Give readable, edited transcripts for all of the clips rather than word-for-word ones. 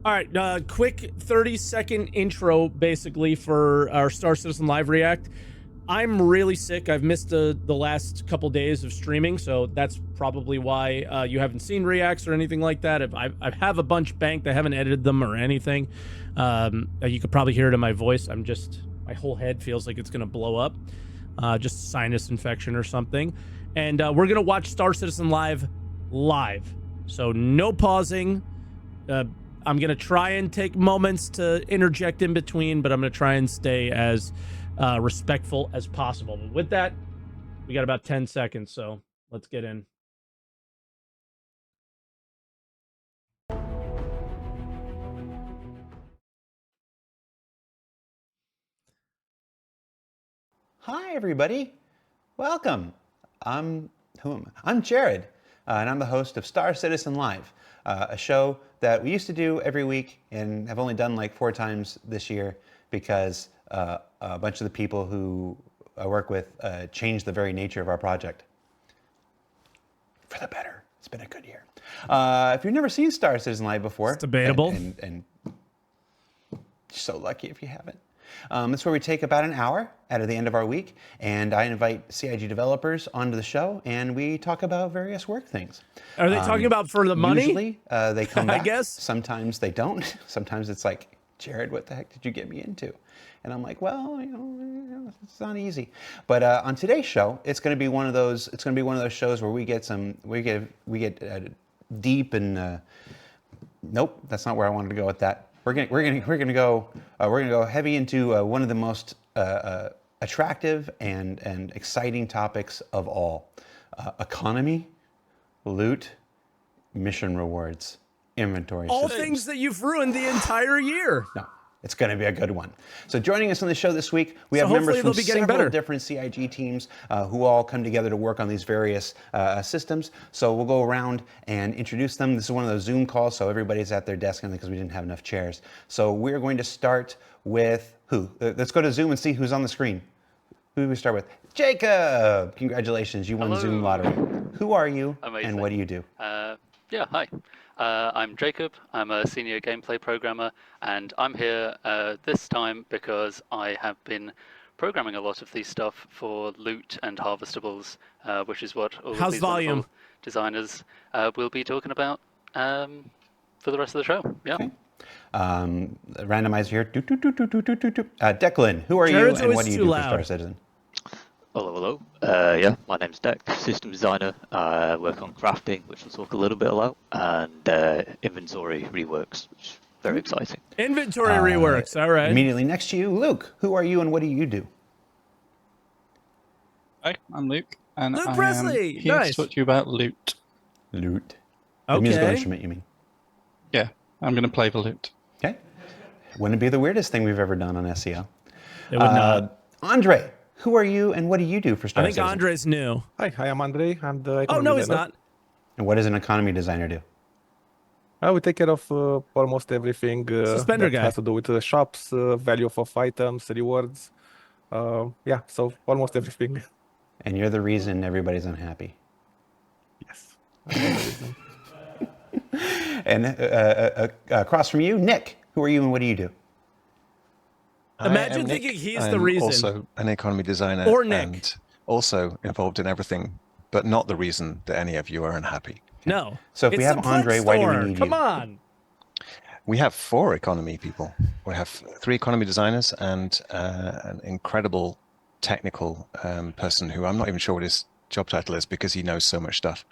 All right, quick 30-second intro, basically, for our Star Citizen Live React. I'm really sick. I've missed the last couple days of streaming, so that's probably why you haven't seen reacts or anything like that. I have a bunch banked. I haven't edited them or anything. You could probably hear it in my voice. My whole head feels like it's going to blow up. Just sinus infection or something. And we're going to watch Star Citizen live. So no pausing. I'm going to try and take moments to interject in between, but I'm going to try and stay as respectful as possible. But with that, we got about 10 seconds, so let's get in. Hi, everybody. Welcome. I'm Jared, and I'm the host of Star Citizen Live, a show that we used to do every week and have only done like 4 times this year because a bunch of the people who I work with changed the very nature of our project. For the better. It's been a good year. If you've never seen Star Citizen Live before, it's debatable. And so lucky if you haven't. That's where we take about an hour out of the end of our week, and I invite CIG developers onto the show, and we talk about various work things. Are they talking about for the money? Usually, they come back. I guess. Sometimes they don't. Sometimes it's like, Jared, what the heck did you get me into? And I'm like, well, it's not easy. But on today's show, it's going to be one of those. It's going to be one of those shows where we get deep and. Nope, that's not where I wanted to go with that. We're gonna go heavy into one of the most attractive and exciting topics of all: economy, loot, mission rewards, inventory. All systems. things that you've ruined the entire year. No. It's going to be a good one. So joining us on the show this week, we have members from several different CIG teams who all come together to work on these various systems. So we'll go around and introduce them. This is one of those Zoom calls, so everybody's at their desk because we didn't have enough chairs. So we're going to start with who? Let's go to Zoom and see who's on the screen. Who do we start with? Jacob! Congratulations, you won Zoom lottery. Who are you and what do you do? Yeah, hi. I'm Jacob. I'm a senior gameplay programmer, and I'm here this time because I have been programming a lot of these stuff for loot and harvestables, which is what all of these wonderful designers will be talking about for the rest of the show. Yeah. Okay. Randomizer here. Declan, who are you and what do you do for Star Citizen? Hello. Yeah, my name's Deck, system designer. I work on crafting, which we'll talk a little bit about, and inventory reworks, which is very exciting. Inventory reworks, all right. Immediately next to you, Luke. Who are you and what do you do? Hi, I'm Luke, and Luke I Presley. am here to talk to you about loot. Loot. Okay. The musical instrument, you mean? Yeah, I'm going to play the loot. Okay. Wouldn't it be the weirdest thing we've ever done on SEO? It would not. Andre. Who are you and what do you do for Star Citizen? I think Andre's new. Hi, I'm Andre. I'm the economy Oh, no, designer. he's not. And what does an economy designer do? We take care of almost everything Suspender that guy. has to do with the shops, value of items, rewards. Yeah, so almost everything. And you're the reason everybody's unhappy. Yes. And across from you, Nick. Who are you and what do you do? Imagine thinking he's the reason. I'm also an economy designer. Or Nick. And also involved in everything, but not the reason that any of you are unhappy. No. So if we have Andre, why do we need you? Come on. We have 4 economy people. We have 3 economy designers and an incredible technical person who I'm not even sure what his job title is because he knows so much stuff.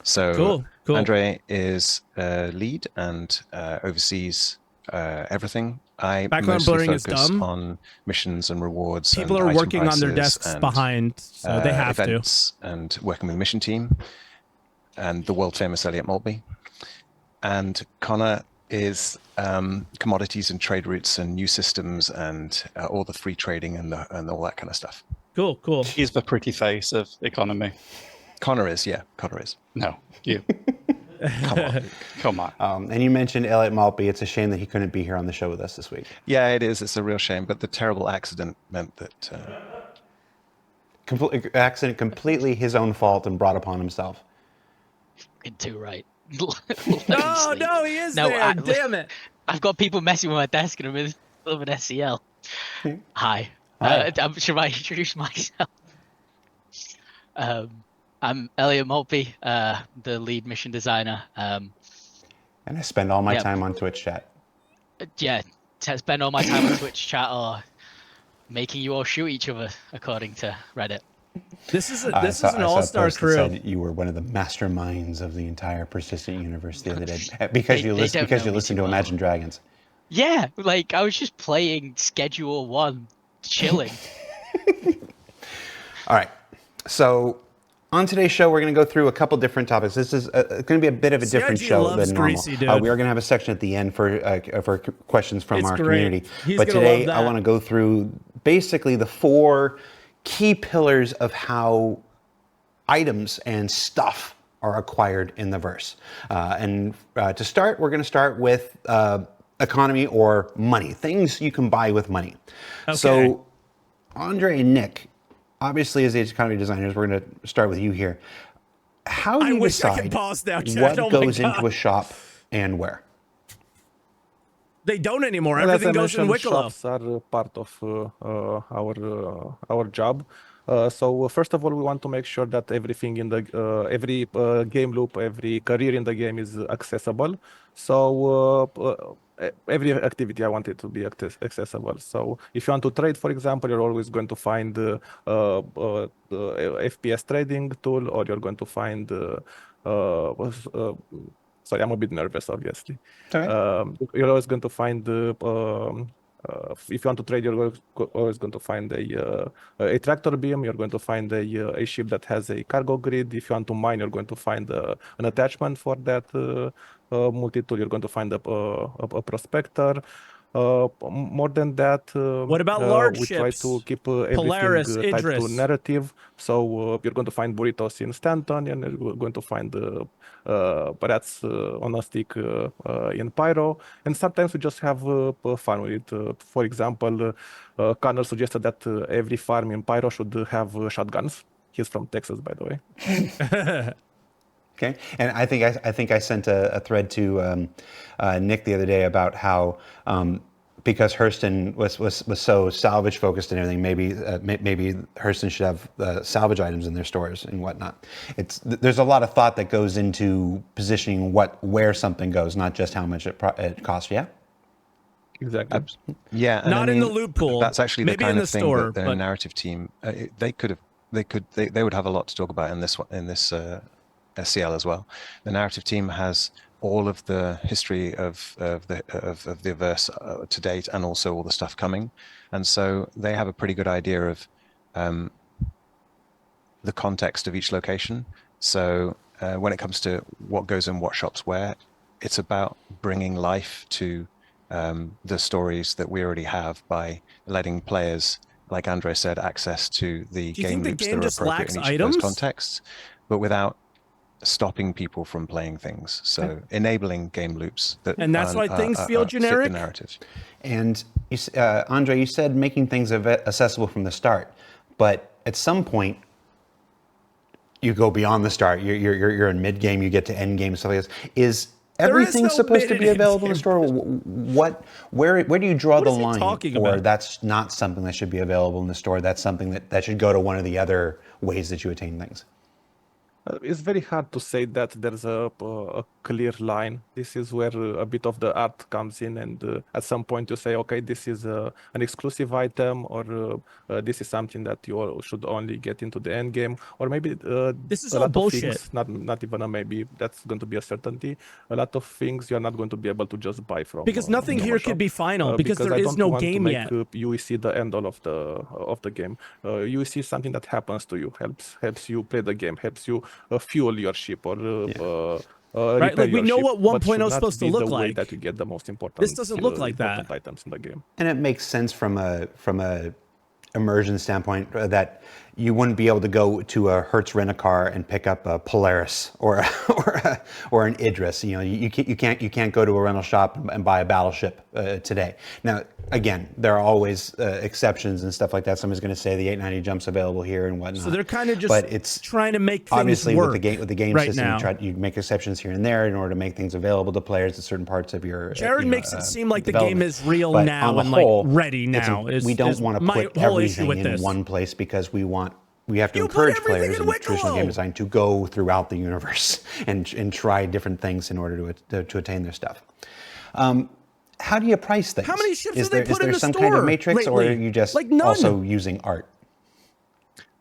So cool. Andre is lead and oversees everything. I Background mostly blurring focus is dumb. on missions and rewards. People and are item working on their prices desks and, behind, so they have events and working with the mission team and the world famous Elliot Maltby. And Connor is commodities and trade routes and new systems and all the free trading and all that kind of stuff. Cool. He's the pretty face of economy. Connor is, yeah. Connor is. No, you. Come on. And you mentioned Elliot Maltby. It's a shame that he couldn't be here on the show with us this week. Yeah, it is. It's a real shame. But the terrible accident meant that... accident completely his own fault and brought upon himself. In 2 right. No, he is there. Damn it. I've got people messing with my desk and I'm in the middle of an SEL. Hi. Hi. Should I introduce myself? I'm Elliot Maltby, the lead mission designer. And I spend all my time on Twitch chat. Yeah, spend all my time on Twitch chat or making you all shoot each other, according to Reddit. This is an all-star crew. Said you were one of the masterminds of the entire persistent universe the other day because you listen to Imagine Dragons. Yeah, like I was just playing Schedule 1, chilling. All right, so on today's show, we're going to go through a couple different topics. This is going to be a bit of a different show than normal. Greasy, dude. We are going to have a section at the end for questions from our community. He's but gonna today, love that. I want to go through basically the 4 key pillars of how items and stuff are acquired in the verse. To start, we're going to start with economy or money, things you can buy with money. Okay. So, Andre and Nick, obviously, as the economy designers, we're going to start with you here. How do you decide what goes into a shop and where? They don't anymore. Well, Everything goes in Wicklow. Shops are part of our job. So first of all, we want to make sure that everything in the every game loop, every career in the game is accessible. So every activity I want it to be accessible. So if you want to trade, for example, you're always going to find the FPS trading tool, or you're going to find sorry, I'm a bit nervous, obviously. You're always going to find if you want to trade, you're always going to find a tractor beam. You're going to find a ship that has a cargo grid. If you want to mine, you're going to find an attachment for that multi-tool. You're going to find a prospector. More than that, what about large we ships? try to keep Polaris, everything tied Idris. to narrative. So you're going to find burritos in Stanton, and you're going to find rats on a stick in Pyro. And sometimes we just have fun with it. For example, Connor suggested that every farm in Pyro should have shotguns. He's from Texas, by the way. Okay, and I think I sent a thread to Nick the other day about how because Hurston was so salvage focused and everything, maybe Hurston should have salvage items in their stores and whatnot. There's a lot of thought that goes into positioning where something goes, not just how much it costs. Yeah. Exactly. Yeah. And not in the loot pool. That's actually maybe the kind in of the thing store, that their narrative team they would have a lot to talk about in this SCL as well. The narrative team has all of the history of the verse to date, and also all the stuff coming, and so they have a pretty good idea of the context of each location. So when it comes to what goes in what shops where, it's about bringing life to the stories that we already have by letting players, like Andre said, access to the game loops that are appropriate in each of those contexts, but without stopping people from playing things. So enabling game loops that and that's why things feel generic. Fit the narrative. And you, Andre, you said making things accessible from the start, but at some point you go beyond the start. You're in mid game, you get to end game, stuff like this. Is everything supposed to be available in the store? Where do you draw the line? Or that's not something that should be available in the store? That's something that should go to one of the other ways that you attain things. It's very hard to say that there's a clear line. This is where a bit of the art comes in, and at some point you say, okay, this is an exclusive item, or this is something that you should only get into the end game, or maybe this is a all lot bullshit. Of things, not even a maybe, that's going to be a certainty. A lot of things you're not going to be able to just buy from. Because nothing here could be final, because there is no game yet. UEC the end all of the game. UEC is something that happens to you, helps you play the game, helps you fuel your ship, or right, like we know what 1.0 is supposed to look the way like. That you get the most important. This doesn't look like that. Items in the game, and it makes sense from a immersion standpoint that you wouldn't be able to go to a Hertz Rent-A-Car and pick up a Polaris or an Idris. You know, you can't go to a rental shop and buy a Battleship today. Now, again, there are always exceptions and stuff like that. Someone's going to say the 890 jump's available here and whatnot. So they're kind of just but it's trying to make things obviously work with the game right system. now. You make exceptions here and there in order to make things available to players at certain parts of your. Jared makes it seem like the game is real but now and whole, like ready now. We don't want to put everything in one place because we have to encourage players in traditional game design to go throughout the universe and try different things in order to attain their stuff. How do you price things? How many ships is do they there, put in the some store kind of matrix, lately? or are you just Like none. also using art?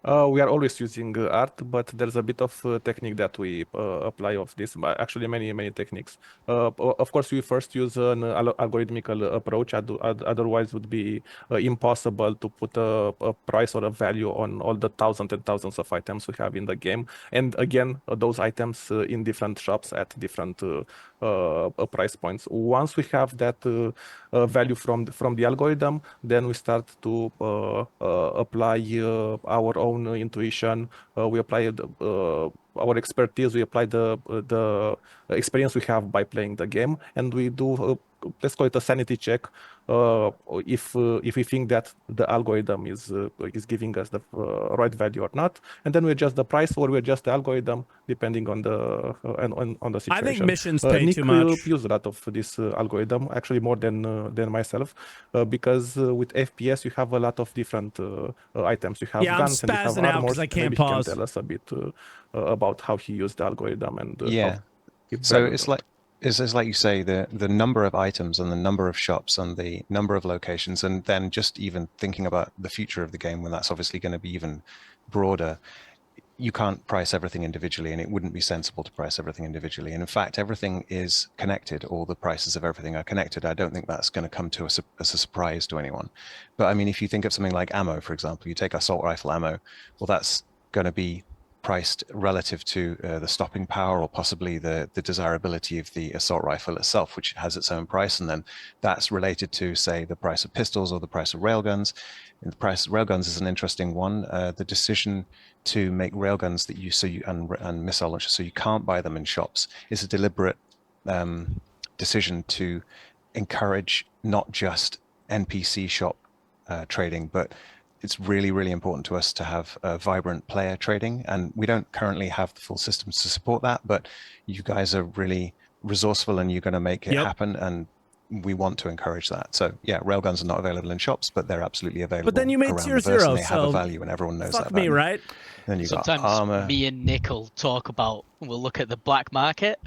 We are always using art, but there's a bit of technique that we apply of this. Actually, many techniques. Of course, we first use an algorithmical approach. Otherwise, it would be impossible to put a price or a value on all the thousands and thousands of items we have in the game. And again, those items in different shops at different price points. Once we have that value from the algorithm, then we start to apply our own intuition. We apply our expertise. We apply the experience we have by playing the game, and we do let's call it a sanity check. If we think that the algorithm is giving us the right value or not, and then we adjust the price or we adjust the algorithm depending on the on the situation. I think missions pay Nick too much. use a lot of this algorithm, actually more than myself, because with FPS you have a lot of different items. You have guns and you have armors. I can't Maybe pause. He can tell us a bit about how he used the algorithm and yeah. So it's like. It's like you say, the number of items and the number of shops and the number of locations, and then just even thinking about the future of the game when that's obviously going to be even broader, you can't price everything individually, and it wouldn't be sensible to price everything individually. And in fact, everything is connected. All the prices of everything are connected. I don't think that's going to come to us as a surprise to anyone. But I mean, if you think of something like ammo, for example, you take assault rifle ammo, well, that's going to be priced relative to the stopping power or possibly the desirability of the assault rifle itself, which has its own price, and then that's related to, say, the price of pistols or the price of railguns. And the price of railguns is an interesting one. The decision to make railguns and missile launchers so you can't buy them in shops is a deliberate decision to encourage not just NPC shop trading, but it's really, really important to us to have vibrant player trading, and we don't currently have the full systems to support that, but you guys are really resourceful and you're going to make it happen, and we want to encourage that. So yeah, railguns are not available in shops, but they're absolutely available. But then you made Tier 0, and they have a value, and everyone knows that value. Me, right? And then you got Sometimes armor. me and Nick will talk about, we'll look at the black market.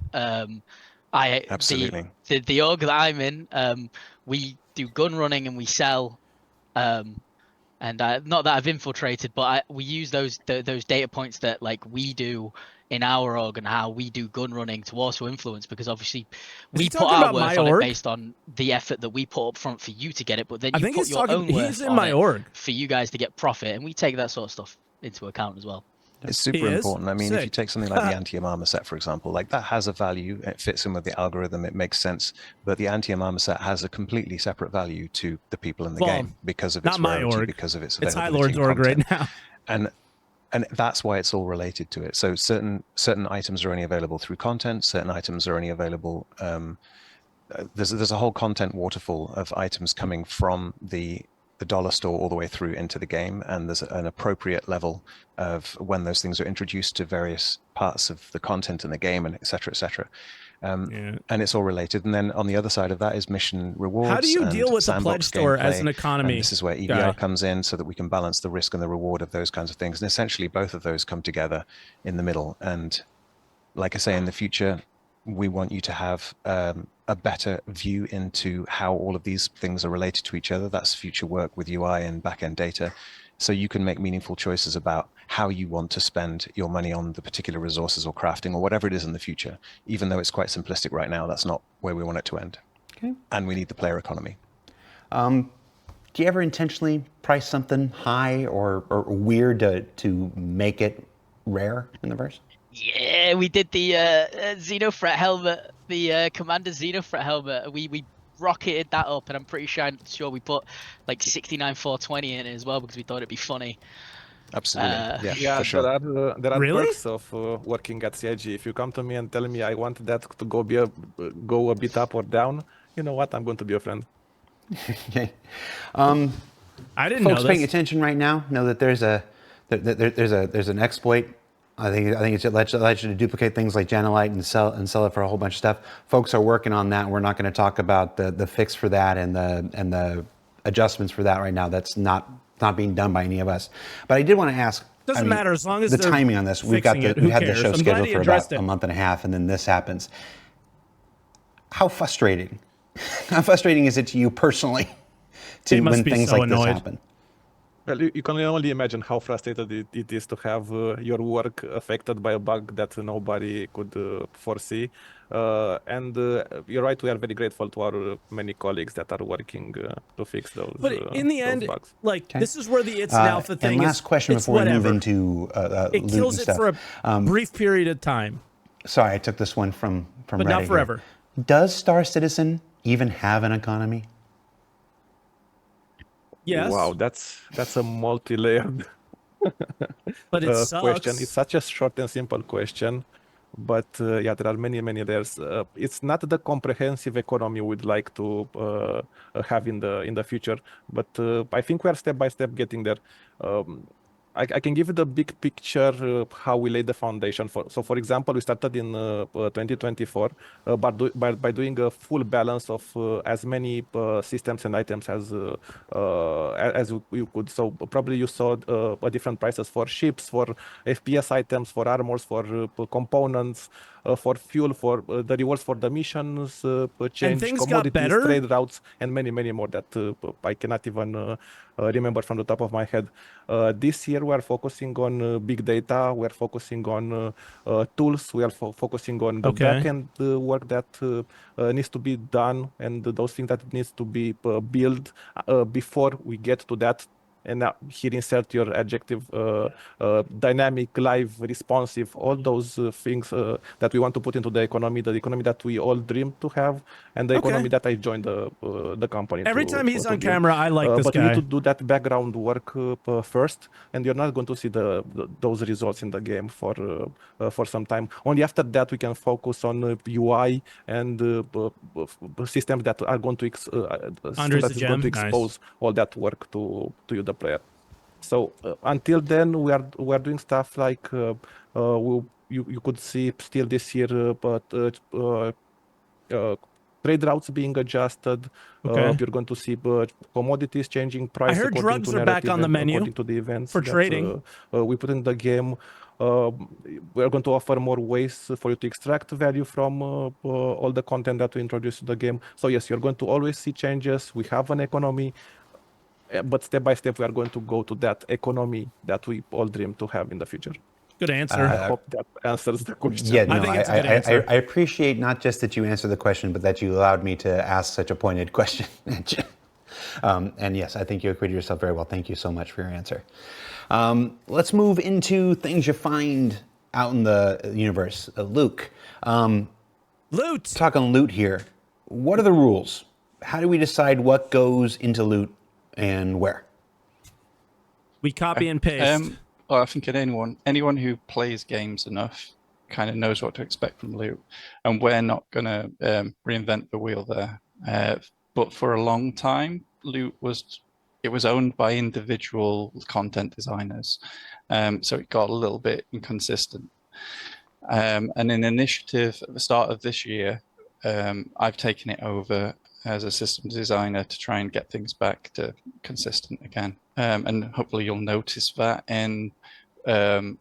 Absolutely. The org that I'm in, we do gun running and we sell. And not that I've infiltrated, but we use those data points that like we do in our org and how we do gun running to also influence, because obviously we put our worth on it based on the effort that we put up front for you to get it, but then you put your own worth on it for you guys to get profit, and we take that sort of stuff into account as well. It's super important. I mean, if you take something like the anti-armor set, for example, like that has a value, it fits in with the algorithm, it makes sense, but the anti-armor set has a completely separate value to the people in the game because of its rarity, because of its availability. It's High Lord's org right now. And that's why it's all related to it. So certain items are only available through content, certain items are only available, there's a whole content waterfall of items coming from the dollar store all the way through into the game, and there's an appropriate level of when those things are introduced to various parts of the content in the game, and et cetera, et cetera. And it's all related. And then on the other side of that is mission rewards. How do you deal with the pledge store as an economy? And this is where EVR comes in, so that we can balance the risk and the reward of those kinds of things. And essentially both of those come together in the middle. And like I say, in the future, we want you to have a better view into how all of these things are related to each other. That's future work with UI and backend data. So you can make meaningful choices about how you want to spend your money on the particular resources or crafting or whatever it is in the future. Even though it's quite simplistic right now, that's not where we want it to end. Okay. And we need the player economy. Do you ever intentionally price something high or weird to make it rare in the verse? Yeah, we did the Xenothreat helmet, the Commander Xenothreat helmet. We rocketed that up, and I'm pretty sure we put like 69 420 in it as well because we thought it'd be funny. Absolutely. Yeah, for sure. there are Really? perks of working at CIG. If you come to me and tell me I want that to go a bit up or down, you know what? I'm going to be a friend. Okay. I didn't know Folks paying this. attention right now know that there's an exploit. I think it allows you to duplicate things like Janelite and sell it for a whole bunch of stuff. Folks are working on that. We're not going to talk about the fix for that and the adjustments for that right now. That's not being done by any of us. But I did want to ask. Doesn't matter as long as the they're timing on this. We had the show scheduled for about a month and a half, and then this happens. How frustrating? How frustrating is it to you personally when things like this happen? Well, you can only imagine how frustrated it is to have your work affected by a bug that nobody could foresee. And you're right, we are very grateful to our many colleagues that are working to fix those But in the end, bugs. like, this is where the it's an alpha thing is. And last question before we move into it kills it for a brief period of time. Sorry, I took this one from but Reddit not forever. Here. Does Star Citizen even have an economy? Yes. Wow, that's a multi-layered but it sucks. question. It's such a short and simple question, but yeah, there are many layers. It's not the comprehensive economy we'd like to have in the future, but I think we are step by step getting there. I can give you the big picture how we laid the foundation for. So, for example, we started in 2024 by doing a full balance of as many systems and items as you could. So probably you saw different prices for ships, for FPS items, for armors, for components, for fuel, for the rewards for the missions, change, commodities, trade routes, and many more that I cannot even remember from the top of my head. This year we are focusing on big data. We are focusing on tools. We are focusing on the backend work that needs to be done and those things that needs to be built before we get to that. And now here insert your adjective, dynamic, live, responsive, all those things that we want to put into the economy that we all dream to have, and the economy that I joined the company. Every time he's on camera, I like this but guy. But we need to do that background work first, and you're not going to see those results in the game for some time. Only after that we can focus on UI and systems that are going to expose all that work to you, the player. So until then, we are doing stuff like you could see still this year, but trade routes being adjusted. You're going to see commodities changing price. I heard drugs are back on the menu according to the events for trading. We put in the game. We are going to offer more ways for you to extract value from all the content that we introduce to the game. So yes, you're going to always see changes. We have an economy. But step by step, we are going to go to that economy that we all dream to have in the future. Good answer. I hope that answers the question. Yeah, no, I think it's a good answer. I appreciate not just that you answered the question, but that you allowed me to ask such a pointed question. And yes, I think you acquitted yourself very well. Thank you so much for your answer. Let's move into things you find out in the universe. Luke. Loot. Talking loot here. What are the rules? How do we decide what goes into loot and where? We copy and paste. Well, I think anyone who plays games enough kind of knows what to expect from loot, and we're not going to reinvent the wheel there. But for a long time, loot was owned by individual content designers, so it got a little bit inconsistent. And an initiative at the start of this year, I've taken it over as a system designer to try and get things back to consistent again. And hopefully you'll notice that in it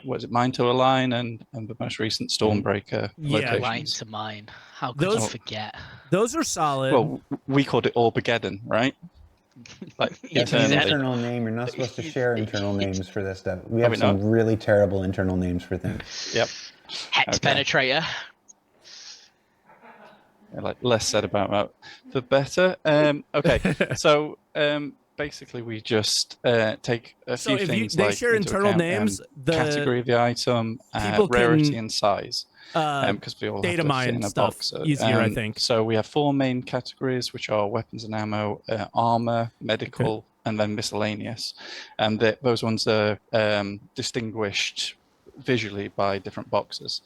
was Mine to Align and the most recent Stormbreaker locations. Line to Mine. How could you forget? Those are solid. Well, we called it Orbageddon, right? Like that's an internal name. You're not supposed to share internal names for this stuff. We have some really terrible internal names for things. Yep. Hex Penetrator. Like less said about that, the better. Okay, so basically we just take a few things they like share internal names, the category of the item, rarity and size, because we all data have to fit mine in a stuff box. Easier, I think. So we have 4 main categories, which are weapons and ammo, armor, medical, and then miscellaneous, and those ones are distinguished visually by different boxes.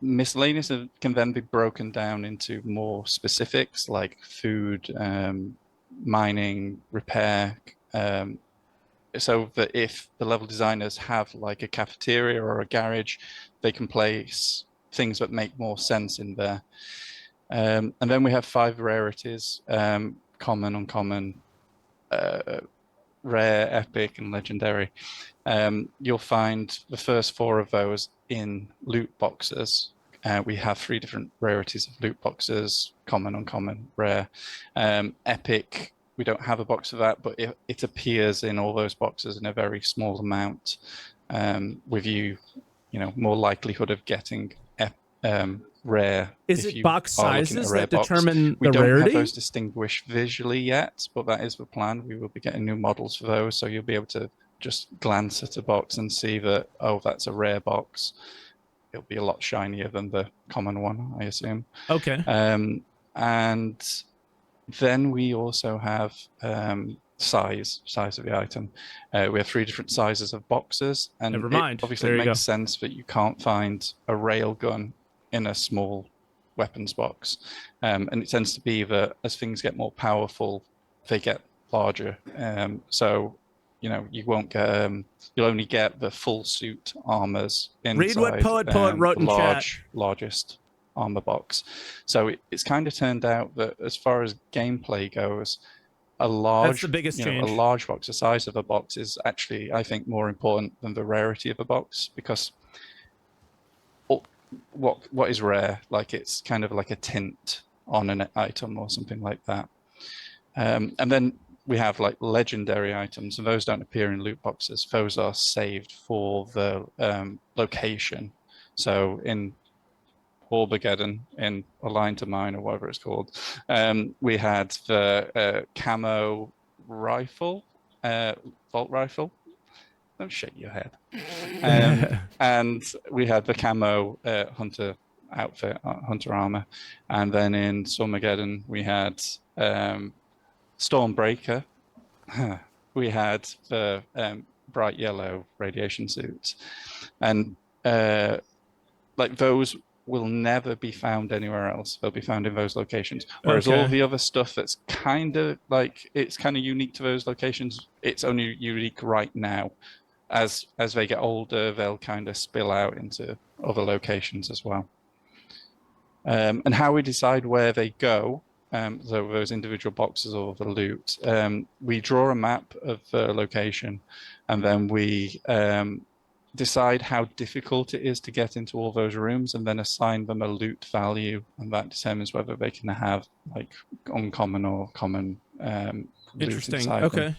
Miscellaneous can then be broken down into more specifics like food, mining, repair, so that if the level designers have like a cafeteria or a garage, they can place things that make more sense in there. And then we have 5 rarities: common, uncommon, rare, epic, and legendary. You'll find the first 4 of those in loot boxes. We have 3 different rarities of loot boxes: common, uncommon, rare. Epic, we don't have a box of that, but it appears in all those boxes in a very small amount, with more likelihood of getting rare. Is it box sizes that determine we the don't rarity? have those distinguished visually yet, but that is the plan. We will be getting new models for those, so you'll be able to just glance at a box and see that, oh, that's a rare box. It'll be a lot shinier than the common one, I assume. Okay. And then we also have size of the item. We have 3 different sizes of boxes, and Never mind. Obviously it makes sense that you can't find a railgun in a small weapons box, and it tends to be that as things get more powerful, they get larger. So you won't get you'll only get the full suit armors inside. Read what Poet wrote in chat. Largest armor box. So it's kind of turned out that as far as gameplay goes, that's the biggest change. A large box, the size of a box, is actually, I think, more important than the rarity of a box, because what is rare? Like, it's kind of like a tint on an item or something like that. And then we have like legendary items, and those don't appear in loot boxes. Those are saved for the location. So in Orbageddon, in Align to Mine, or whatever it's called, we had the camo rifle, vault rifle. Don't shake your head. And we had the camo hunter outfit, hunter armor. And then in Stormageddon, we had Stormbreaker. We had the bright yellow radiation suits. And like, those will never be found anywhere else. They'll be found in those locations. Whereas all the other stuff that's kind of like, it's kind of unique to those locations, it's only unique right now. As they get older, they'll kind of spill out into other locations as well. And how we decide where they go, so those individual boxes or the loot, we draw a map of the location, and then we decide how difficult it is to get into all those rooms, and then assign them a loot value, and that determines whether they can have like uncommon or common Interesting. Loot inside Okay.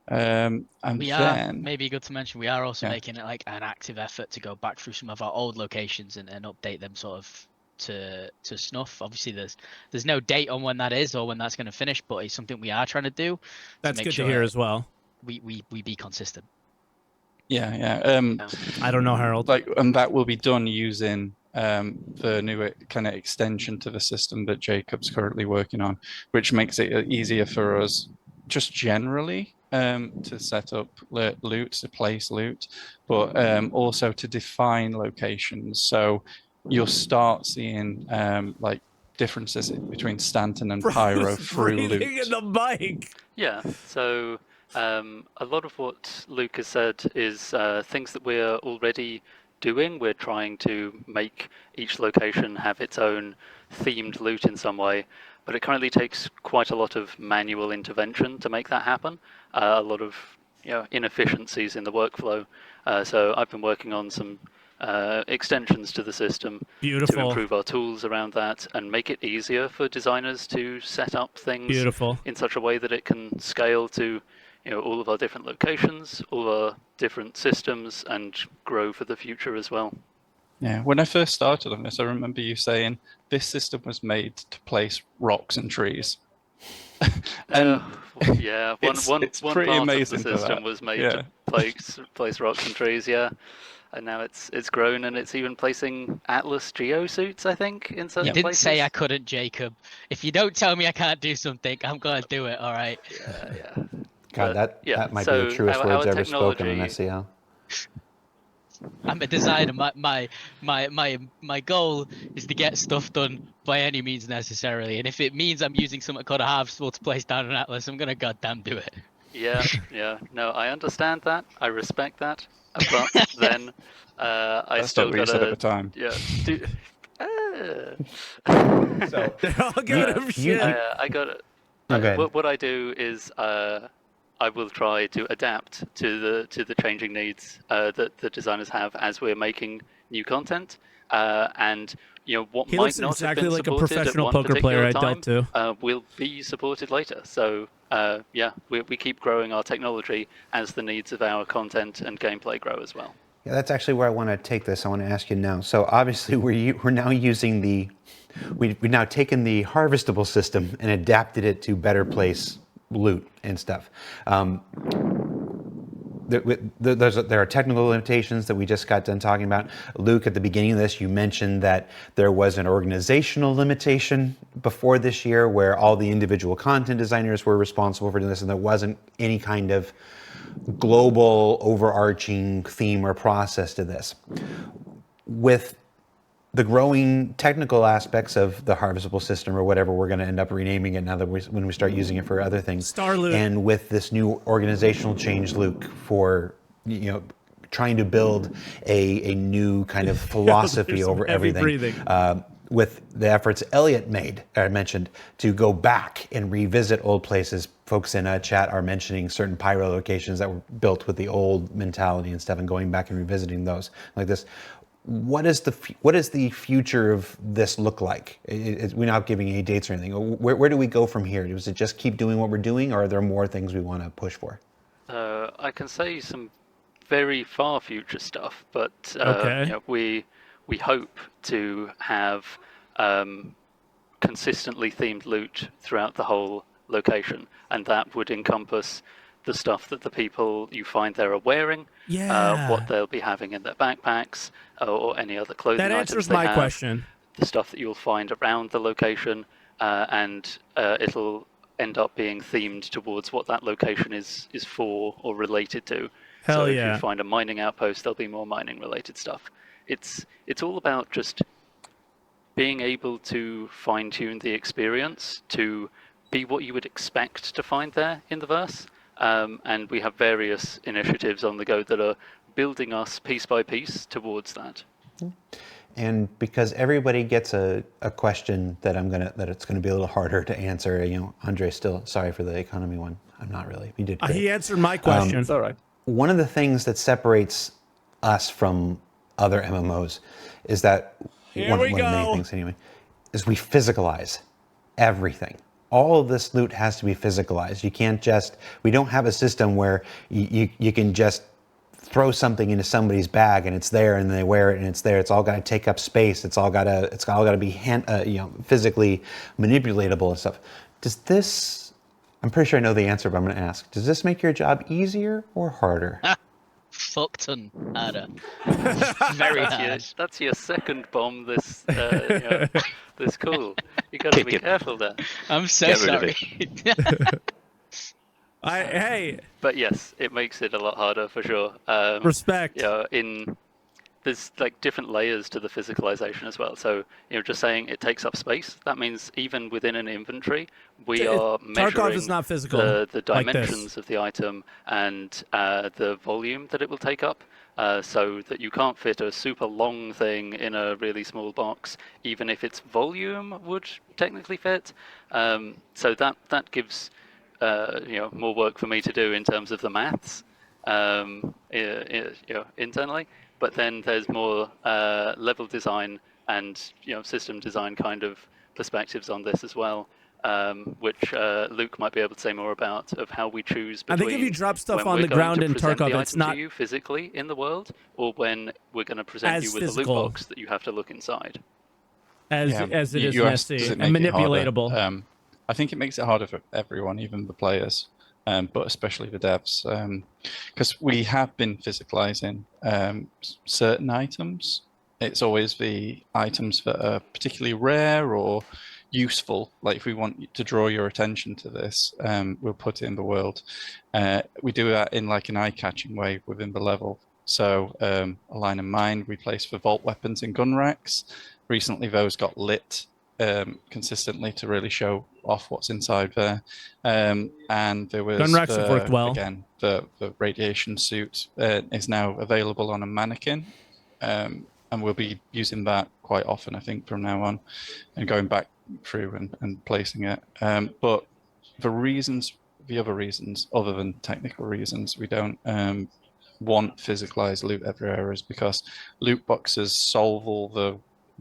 them. And then maybe good to mention, we are also making it like an active effort to go back through some of our old locations and update them sort of to snuff. Obviously there's no date on when that is or when that's going to finish, but it's something we are trying to do. That's good to hear as well. We be consistent. I don't know, Harold. And that will be done using the new kind of extension to the system that Jacob's currently working on, which makes it easier for us just generally to set up loot, to place loot, but also to define locations. So you'll start seeing like differences between Stanton and Pyro through loot. In the mic. Yeah, so a lot of what Luke has said is things that we're already doing. We're trying to make each location have its own themed loot in some way, but it currently takes quite a lot of manual intervention to make that happen. A lot of inefficiencies in the workflow. So I've been working on some extensions to the system to improve our tools around that and make it easier for designers to set up things in such a way that it can scale to all of our different locations, all our different systems, and grow for the future as well. Yeah, when I first started on this, I remember you saying this system was made to place rocks and trees. And one it's part pretty amazing of the system was made to place rocks and trees. Yeah, And now it's grown, and it's even placing Atlas geosuits, I think, in certain You didn't places. say I couldn't, Jacob. If you don't tell me I can't do something, I'm gonna do it. All right. Yeah. God, But, that might be the truest words ever spoken on SEO. I'm a designer. My goal is to get stuff done by any means necessarily, and if it means I'm using something called a harvestable to place down an atlas, I'm gonna goddamn do it. Yeah. No, I understand that. I respect that. But then I That's still not what you said at the gotta time. do. So They're all giving him shit. I got it. Okay. What I do is I will try to adapt to the changing needs that the designers have as we're making new content, and what He might looks not exactly have been like a supported professional at one poker player particular I dealt time, will be supported later. So we keep growing our technology as the needs of our content and gameplay grow as well. Yeah, that's actually where I want to take this. I want to ask you now. So obviously we're now using we've now taken the harvestable system and adapted it to better place loot and stuff. There are technical limitations that we just got done talking about. Luke, at the beginning of this, you mentioned that there was an organizational limitation before this year where all the individual content designers were responsible for doing this, and there wasn't any kind of global overarching theme or process to this. With the growing technical aspects of the harvestable system, or whatever we're going to end up renaming it now that when we start using it for other things, Starloot. and with this new organizational change, Luke, for trying to build a new kind of philosophy over everything, with the efforts Elliot mentioned to go back and revisit old places. Folks in chat are mentioning certain pyro locations that were built with the old mentality and stuff, and going back and revisiting those like this. What is the future of this look like? We're not giving any dates or anything. Where do we go from here? Does it just keep doing what we're doing, or are there more things we want to push for? I can say some very far future stuff, but Okay. We hope to have consistently themed loot throughout the whole location, and that would encompass the stuff that the people you find there are wearing, what they'll be having in their backpacks, or any other clothing That items answers they my have, question. the stuff that you'll find around the location, and it'll end up being themed towards what that location is for or related to. Hell so if yeah. you find a mining outpost, there'll be more mining related stuff. It's all about just being able to fine-tune the experience to be what you would expect to find there in the verse. And we have various initiatives on the go that are building us piece by piece towards that. And because everybody gets a question that it's gonna be a little harder to answer. Andre, still sorry for the economy one. I'm not really. He did great. He answered my question. It's all right. One of the things that separates us from other MMOs is that one of the main things anyway is we physicalize everything. All of this loot has to be physicalized. You can't we don't have a system where you can just throw something into somebody's bag and it's there and they wear it and it's there. It's all got to take up space. It's all got to be physically manipulatable and stuff. Does this? I'm pretty sure I know the answer, but I'm going to ask. Does this make your job easier or harder? Fuck ton harder. Very hard. That's your second bomb this this call. You got to be careful there. I'm so sorry. But yes, it makes it a lot harder for sure. Respect. There's like different layers to the physicalization as well. So just saying it takes up space. That means even within an inventory, we are measuring is not physical, the dimensions of the item and the volume that it will take up. So that you can't fit a super long thing in a really small box, even if its volume would technically fit. So that gives more work for me to do in terms of the maths internally. But then there's more level design and system design kind of perspectives on this as well, which Luke might be able to say more about, of how we choose between. I think if you drop stuff on the ground in Tarkov, it's not to you physically in the world, or when we're going to present you with a loot box that you have to look inside. As it is messy and manipulatable. I think it makes it harder for everyone, even the players. but especially the devs, because we have been physicalizing certain items. It's always the items that are particularly rare or useful. Like if we want to draw your attention to this, we'll put it in the world. We do that in like an eye-catching way within the level. So a line of mine we place for vault weapons and gun racks. Recently those got lit consistently to really show off what's inside there. And there was gun racks have worked well. Again, the radiation suit is now available on a mannequin. And we'll be using that quite often, I think, from now on, and going back through and placing it. But the other reasons, other than technical reasons, we don't want physicalized loot everywhere is because loot boxes solve all the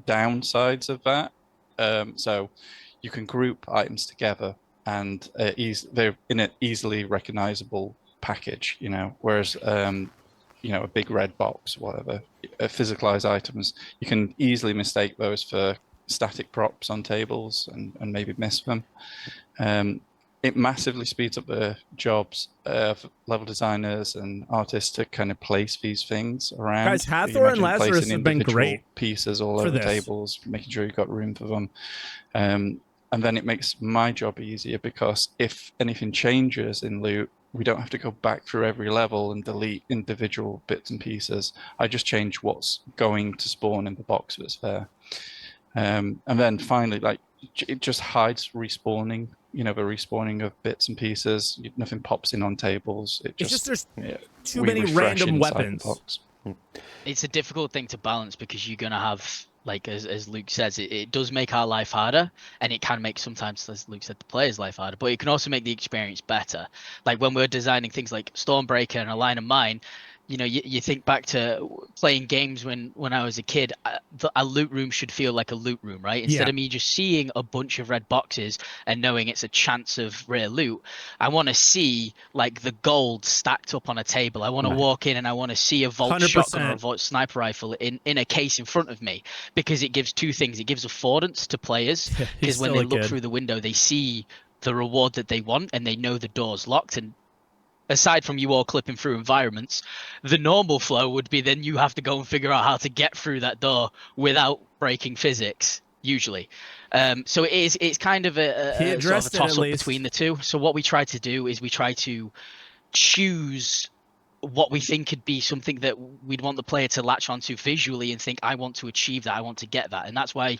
downsides of that. So you can group items together and they're in an easily recognizable package, whereas a big red box, whatever, physicalized items, you can easily mistake those for static props on tables and maybe miss them. It massively speeds up the jobs of level designers and artists to kind of place these things around. Guys, Hathor and Lazarus have been great pieces all over tables, making sure you've got room for them. And then it makes my job easier because if anything changes in loot, we don't have to go back through every level and delete individual bits and pieces. I just change what's going to spawn in the box that's there. And then finally, it just hides respawning, the respawning of bits and pieces. Nothing pops in on tables. It's just there's too many random weapons. It's a difficult thing to balance because you're going to have, like as Luke says, it does make our life harder, and it can make sometimes, as Luke said, the player's life harder, but it can also make the experience better. Like when we're designing things like Stormbreaker and a line of mine, you think back to playing games when I was a kid, a loot room should feel like a loot room, right? Instead of me just seeing a bunch of red boxes and knowing it's a chance of rare loot, I want to see like the gold stacked up on a table. I want to walk in and I want to see a Vault 100%. shotgun or a Vault sniper rifle in a case in front of me, because it gives two things. It gives affordance to players, because when they look through the window, they see the reward that they want and they know the door's locked. And aside from you all clipping through environments, the normal flow would be then you have to go and figure out how to get through that door without breaking physics, usually. So it's kind of a sort of a toss-up between the two. So what we try to do is we try to choose what we think could be something that we'd want the player to latch onto visually and think, I want to achieve that, I want to get that. And that's why,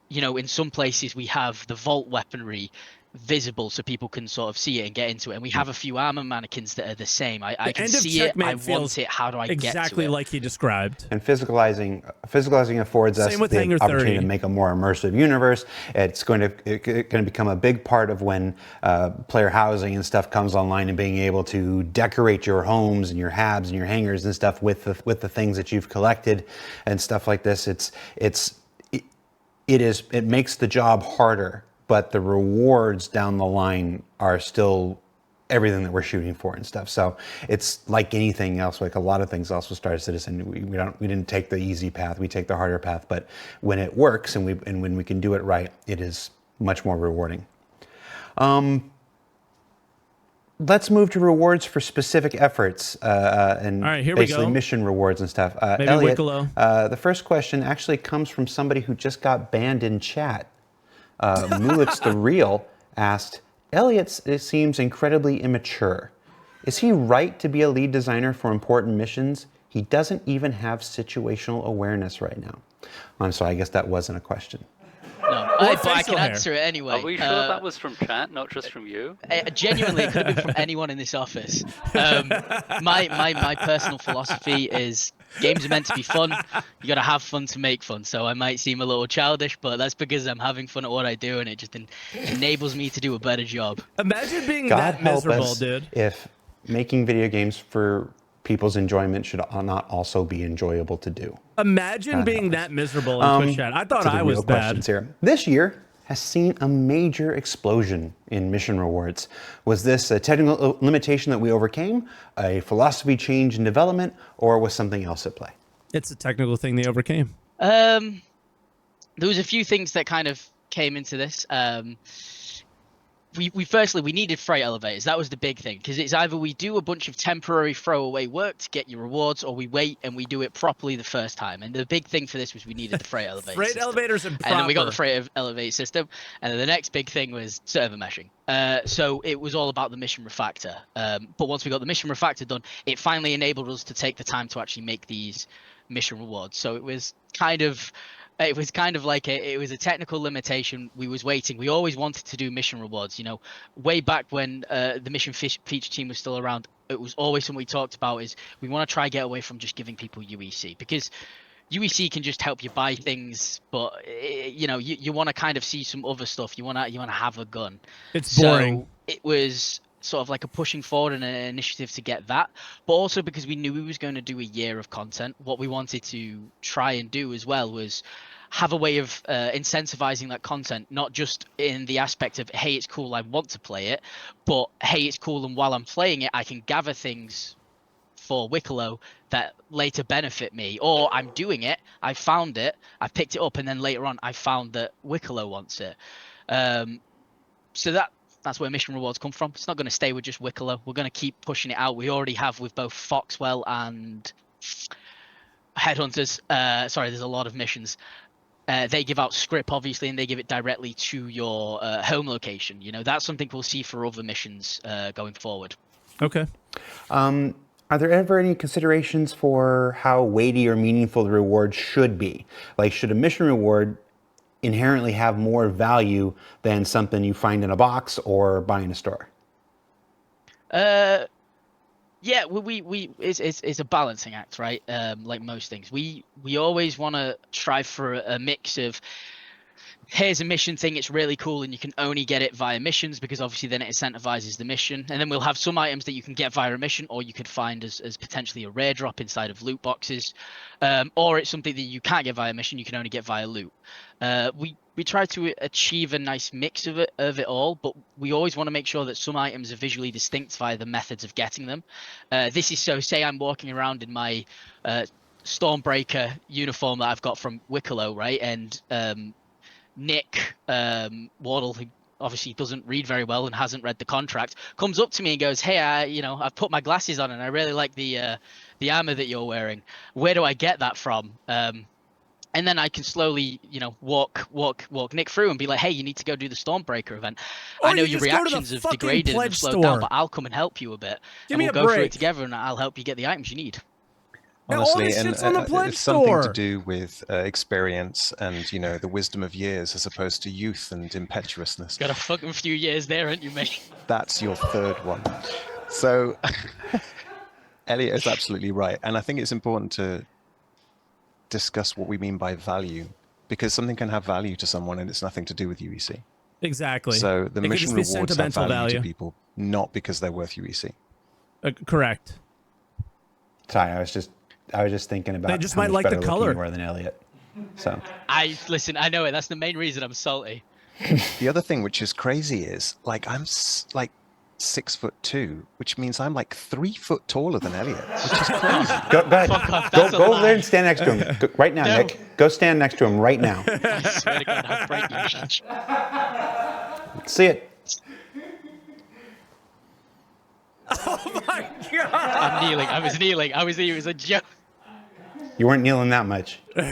in some places we have the vault weaponry visible so people can sort of see it and get into it, and we have a few armor mannequins that are the same. I can see it, I want it, how do I get to it? Exactly like he described. And physicalizing affords us the opportunity to make a more immersive universe. It's going to become a big part of when player housing and stuff comes online, and being able to decorate your homes and your habs and your hangars and stuff with the things that you've collected and stuff like this. It makes the job harder, but the rewards down the line are still everything that we're shooting for and stuff. So it's like anything else, like a lot of things else with Star Citizen. We didn't take the easy path, we take the harder path. But when it works and when we can do it right, it is much more rewarding. Let's move to rewards for specific efforts and basically mission rewards and stuff. Elliot, the first question actually comes from somebody who just got banned in chat. Mulix the Real asked, Elliot seems incredibly immature. Is he right to be a lead designer for important missions? He doesn't even have situational awareness right now. I'm sorry, I guess that wasn't a question. No, but I can answer it anyway. Are we sure that was from chat, not just from you? Genuinely, it could have been from anyone in this office. My personal philosophy is games are meant to be fun. You got to have fun to make fun. So I might seem a little childish, but that's because I'm having fun at what I do, and it just enables me to do a better job. Imagine being that miserable, dude. If making video games for people's enjoyment should not also be enjoyable to do. Imagine being that miserable in Twitch chat. I thought I was bad. Here. This year has seen a major explosion in mission rewards. Was this a technical limitation that we overcame, a philosophy change in development, or was something else at play? It's a technical thing they overcame. There was a few things that kind of came into this. we firstly we needed freight elevators. That was the big thing, because it's either we do a bunch of temporary throwaway work to get your rewards, or we wait and we do it properly the first time. And the big thing for this was we needed the freight elevator Freight system. elevators and then we got the freight elevator system, and then the next big thing was server meshing. So it was all about the mission refactor. But once we got the mission refactor done, it finally enabled us to take the time to actually make these mission rewards. So it was kind of like it was a technical limitation. We was waiting. We always wanted to do mission rewards. You know, way back when the mission feature team was still around, it was always something we talked about. Is we want to try get away from just giving people UEC, because UEC can just help you buy things, but you know, you want to kind of see some other stuff. You want to have a gun. It's boring. So it was sort of like a pushing forward and an initiative to get that, but also because we knew we was going to do a year of content. What we wanted to try and do as well was have a way of incentivizing that content, not just in the aspect of, hey, it's cool, I want to play it, but hey, it's cool, and while I'm playing it, I can gather things for Wicklow that later benefit me, or I'm doing it, I found it, I picked it up, and then later on I found that Wicklow wants it. So that's where mission rewards come from. It's not going to stay with just Wicklow. We're going to keep pushing it out. We already have with both Foxwell and Headhunters. Sorry, there's a lot of missions. They give out script, obviously, and they give it directly to your home location. You know, that's something we'll see for other missions going forward. Okay. Are there ever any considerations for how weighty or meaningful the reward should be? Like, should a mission reward inherently have more value than something you find in a box or buy in a store? Yeah, it's a balancing act, right? Like most things, we always want to try for a mix of, here's a mission thing, it's really cool, and you can only get it via missions, because obviously then it incentivizes the mission. And then we'll have some items that you can get via a mission, or you could find as potentially a rare drop inside of loot boxes, or it's something that you can't get via mission, you can only get via loot. We try to achieve a nice mix of it all, but we always want to make sure that some items are visually distinct via the methods of getting them. This is so, say I'm walking around in my Stormbreaker uniform that I've got from Wicklow, right? And Nick Wardle, who obviously doesn't read very well and hasn't read the contract, comes up to me and goes, "Hey, I've put my glasses on and I really like the armor that you're wearing. Where do I get that from?" And then I can slowly, walk Nick through and be like, "Hey, you need to go do the Stormbreaker event. Or I know you your just go to the reactions have fucking degraded and pledge have slowed store. down, but I'll come and help you a bit. Give and me we'll a go through break. it together, and I'll help you get the items you need." Now, all Honestly, this and shit's on the pledge it's something store. to do with experience and the wisdom of years as opposed to youth and impetuousness. Got a fucking few years there, ain't you, mate? That's your third one. So Elliot is absolutely right, and I think it's important to discuss what we mean by value, because something can have value to someone and it's nothing to do with UEC. Exactly. So the It could mission just be rewards have sentimental value to value. people, not because they're worth UEC. Correct. Sorry, I was just thinking about They just how might much like the better looking color. you are than Elliot. So Listen, I know it. That's the main reason I'm salty. The other thing which is crazy is, like, I'm like 6'2", which means I'm like 3 foot taller than Elliot, which is crazy. go ahead. Fuck off, Go that's a over there lie. and stand next to him right now, No. Nick. Go stand next to him right now. I swear to God, I'll break you. See it. Oh my god! I'm kneeling. I was kneeling. It was a joke. You weren't kneeling that much. Goblin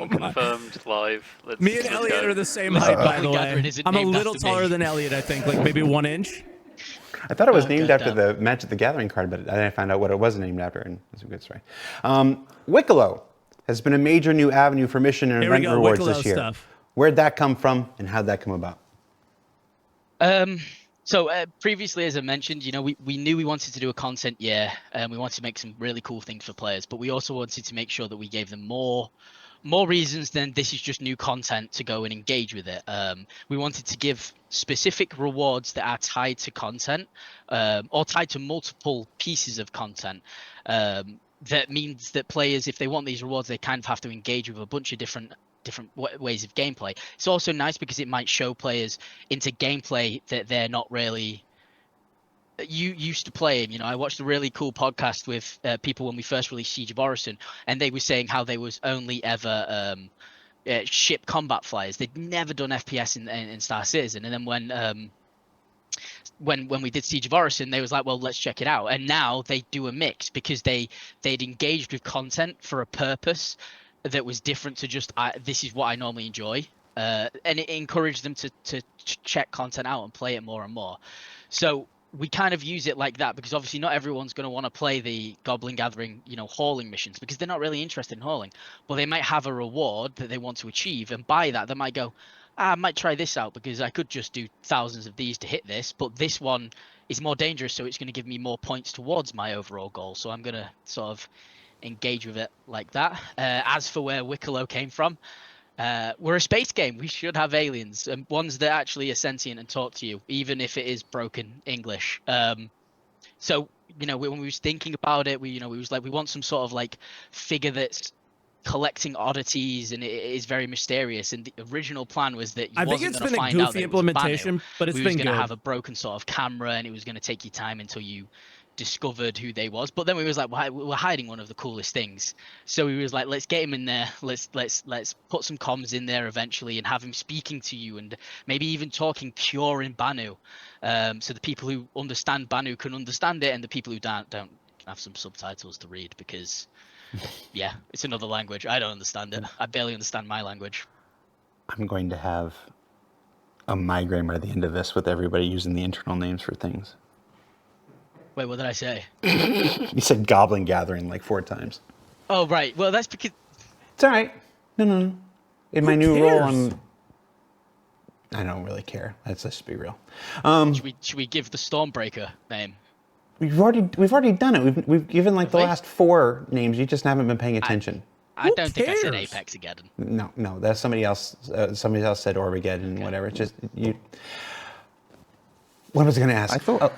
confirmed live. Me and let's Elliot go. are the same height, by the Goblin Gathering way. isn't I'm a named little after taller me. than Elliot, I think, like maybe 1 inch. I thought it was Oh, named God after damn. the Magic the Gathering card, but then I found out what it was named after, and it's a good story. Wicklow has been a major new avenue for mission and Here we event go, rewards Wicklow this year. stuff. Where'd that come from, and how'd that come about? So previously, as I mentioned, we knew we wanted to do a content year, and we wanted to make some really cool things for players, but we also wanted to make sure that we gave them more reasons than this is just new content to go and engage with it. We wanted to give specific rewards that are tied to content, or tied to multiple pieces of content. That means that players, if they want these rewards, they kind of have to engage with a bunch of different ways of gameplay. It's also nice because it might show players into gameplay that they're not really used to playing. I watched a really cool podcast with people when we first released Siege of Orison, and they were saying how they was only ever ship combat flyers. They'd never done FPS in Star Citizen, and then when we did Siege of Orison, they was like, well, let's check it out. And now they do a mix because they'd engaged with content for a purpose that was different to just this is what I normally enjoy, and it encouraged them to check content out and play it more and more. So we kind of use it like that because obviously not everyone's going to want to play the Goblin Gathering, hauling missions because they're not really interested in hauling, but they might have a reward that they want to achieve, and by that they might go, I might try this out because I could just do thousands of these to hit this, but this one is more dangerous, so it's going to give me more points towards my overall goal. So I'm going to sort of engage with it like that. As for where Wicklow came from, we're a space game. We should have aliens, and ones that actually are sentient and talk to you, even if it is broken English. So when we was thinking about it, we was like, we want some sort of like figure that's collecting oddities, and it is very mysterious. And the original plan was that I think it's been a goofy implementation, but it's been good. We was going to have a broken sort of camera, and it was going to take you time until you discovered who they was. But then we was like, we're hiding one of the coolest things. So we was like, let's get him in there. Let's put some comms in there eventually, and have him speaking to you, and maybe even talking pure in Banu, so the people who understand Banu can understand it, and the people who don't have some subtitles to read because. Yeah, it's another language. I don't understand it. I barely understand my language. I'm going to have a migraine by the end of this with everybody using the internal names for things. Wait, what did I say? You said Goblin Gathering like 4 times. Oh, right. Well, that's because... It's all right. No. In my new role, I don't really care. Let's just be real. Should we give the Stormbreaker name? We've already done it. We've given like the last 4 names. You just haven't been paying attention. I don't think I said Apex again. No, that's somebody else. Somebody else said Orbigeddon, whatever. It's just you. What was I going to ask? I thought.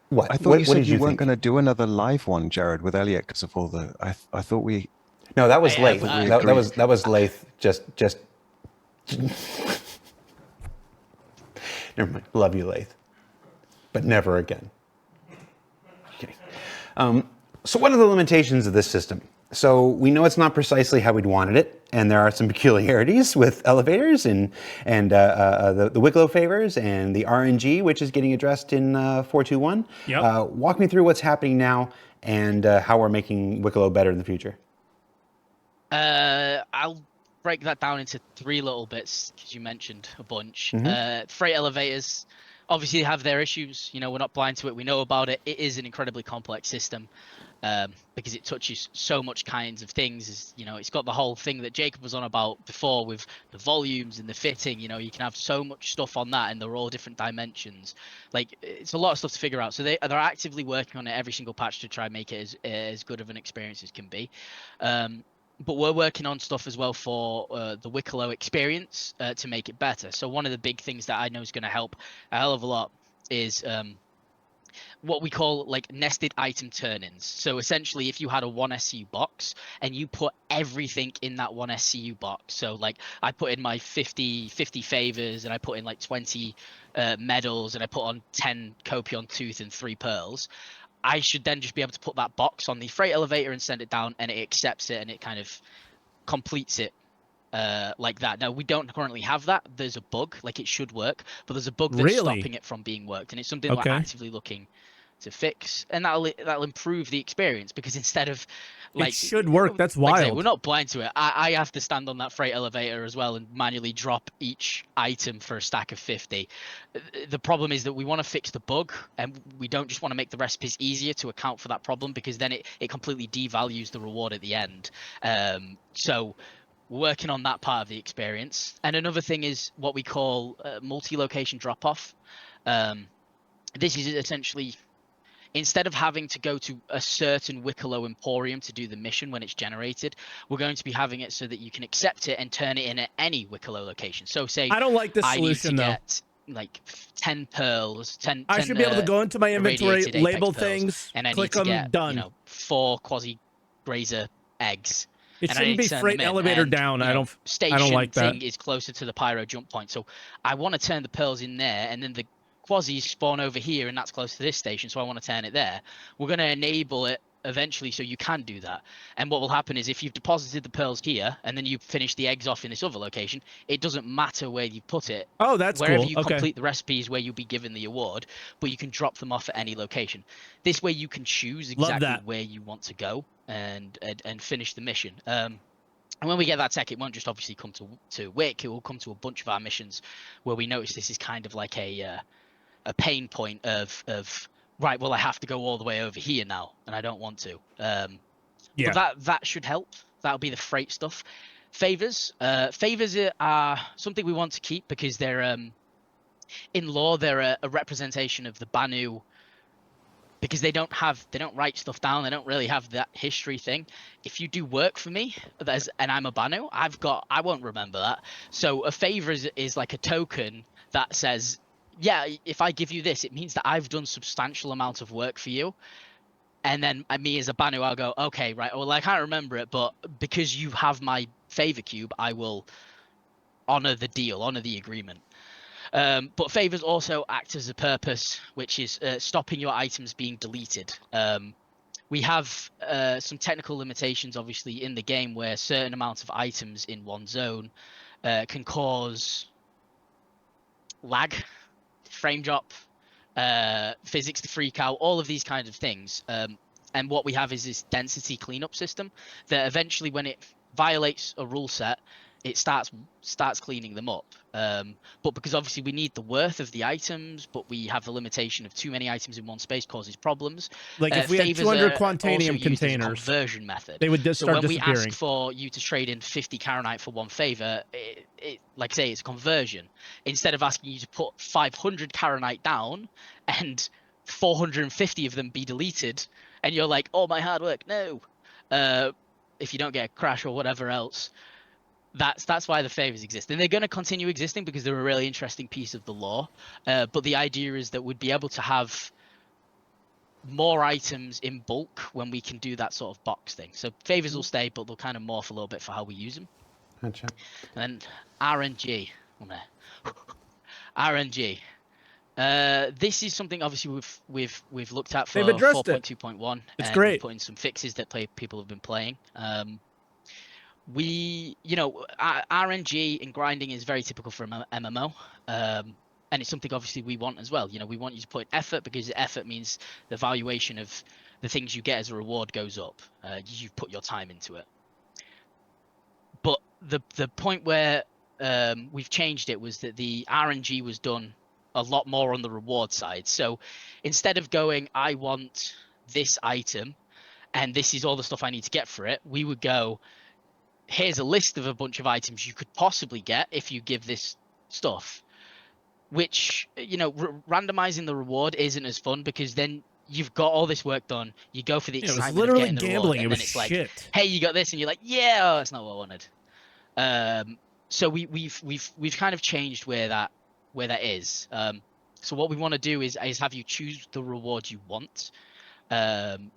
What? I thought you said you weren't going to do another live one, Jared, with Elliot because of all the. I thought we. No, that was Lath. That was Lath. Just. Never mind. Love you, Lath, but never again. Kidding. So what are the limitations of this system? So we know it's not precisely how we'd wanted it, and there are some peculiarities with elevators and the Wicklow favors and the RNG, which is getting addressed in 4.2.1. Yep. Walk me through what's happening now and how we're making Wicklow better in the future. I'll break that down into 3 little bits because you mentioned a bunch. Freight elevators obviously have their issues. We're not blind to it. We know about it. It is an incredibly complex system because it touches so much kinds of things. It's got the whole thing that Jacob was on about before with the volumes and the fitting. You can have so much stuff on that, and they're all different dimensions. Like, it's a lot of stuff to figure out. So they're actively working on it every single patch to try and make it as good of an experience as can be. But we're working on stuff as well for the Wicklow experience to make it better. So one of the big things that I know is going to help a hell of a lot is what we call like nested item turn-ins. So essentially, if you had a 1 SCU box and you put everything in that 1 SCU box, so like I put in my 50 favors, and I put in like 20 medals, and I put on 10 Copion Tooth and 3 pearls, I should then just be able to put that box on the freight elevator and send it down, and it accepts it, and it kind of completes it like that. Now, we don't currently have that. There's a bug. Like, it should work, but there's a bug that's stopping it from being worked, and it's something we're actively looking to fix, and that'll improve the experience, because instead of like, it should work. That's wild. Like, we're not blind to it. I have to stand on that freight elevator as well and manually drop each item for a stack of 50. The problem is that we want to fix the bug, and we don't just want to make the recipes easier to account for that problem, because then it completely devalues the reward at the end. So we're working on that part of the experience. And another thing is what we call multi-location drop-off. This is essentially, instead of having to go to a certain Wicklow Emporium to do the mission when it's generated, we're going to be having it so that you can accept it and turn it in at any Wicklow location. So say I don't like this solution, though. Get like 10 pearls, 10. I should be able to go into my inventory, label things, and I click need to them, get, done. 4 quasi-grazer eggs. It shouldn't be freight elevator down. I don't like that. Thing is closer to the pyro jump point, so I want to turn the pearls in there, and then the quasis spawn over here, and that's close to this station, so I want to turn it there. We're going to enable it eventually, so you can do that. And what will happen is if you've deposited the pearls here and then you finish the eggs off in this other location, it doesn't matter where you put it. Oh, that's wherever cool. you Okay. complete the recipes where you'll be given the award, but you can drop them off at any location. This way you can choose exactly where you want to go and finish the mission. And when we get that tech, it won't just obviously come to Wick, it will come to a bunch of our missions where we notice this is kind of like a pain point of right, well, I have to go all the way over here now, and I don't want to. Yeah. But that should help. That'll be the freight stuff. Favors are something we want to keep because they're in lore they're a representation of the Banu, because they don't write stuff down. They don't really have that history thing. If you do work for me, and I'm a Banu, I won't remember that. So a favor is like a token that says, yeah, if I give you this, it means that I've done substantial amount of work for you. And then me as a Banu, I'll go, okay, right, well, I can't remember it, but because you have my favor cube, I will honor the deal, honor the agreement. But favors also act as a purpose, which is stopping your items being deleted. We have some technical limitations, obviously, in the game where certain amounts of items in one zone can cause lag, frame drop, physics to freak out, all of these kinds of things. And what we have is this density cleanup system that eventually, when it violates a rule set, it starts cleaning them up. But because obviously we need the worth of the items, but we have the limitation of too many items in one space causes problems. Like if we had 200 Quantanium containers, conversion method. They would just start when disappearing. We ask for you to trade in 50 Karanite for one favor, it like I say, it's conversion. Instead of asking you to put 500 Karanite down and 450 of them be deleted, and you're like, oh, my hard work, no. If you don't get a crash or whatever else. That's why the favors exist, and they're going to continue existing because they're a really interesting piece of the lore. But the idea is that we'd be able to have more items in bulk when we can do that sort of box thing. So favors will stay, but they'll kind of morph a little bit for how we use them. Gotcha. And then RNG. RNG. This is something obviously we've looked at for 4.2.1. It's great. Put in some fixes that people have been playing. RNG and grinding is very typical for an MMO, and it's something obviously we want as well. We want you to put in effort, because effort means the valuation of the things you get as a reward goes up. You've put your time into it. But the point where we've changed it was that the RNG was done a lot more on the reward side. So instead of going, I want this item, and this is all the stuff I need to get for it, we would go, here's a list of a bunch of items you could possibly get if you give this stuff, which, randomizing the reward isn't as fun, because then you've got all this work done, you go for the excitement, it was literally of getting gambling. The reward, and it was then it's shit. like, hey, you got this, and you're like, yeah, oh, that's not what I wanted. So we've kind of changed where that is. So what we want to do is have you choose the reward you want, and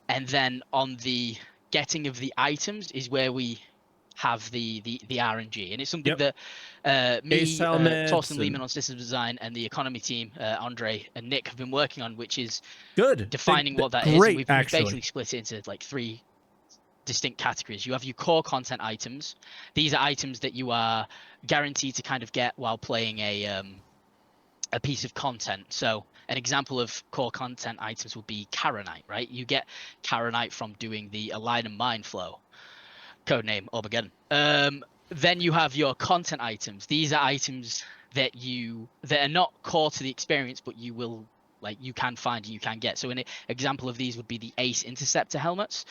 then on the getting of the items is where we have the RNG, and it's something that me, Torsten Lehman on Systems Design, and the economy team, Andre and Nick, have been working on, which is defining what that is. And we've basically split it into like 3 distinct categories. You have your core content items. These are items that you are guaranteed to kind of get while playing a piece of content. So an example of core content items would be Karanite, right? You get Karanite from doing the Align and Mine flow, codename Armageddon. Then you have your content items. These are items that are not core to the experience, but you can find and you can get. So an example of these would be the Ace Interceptor helmets,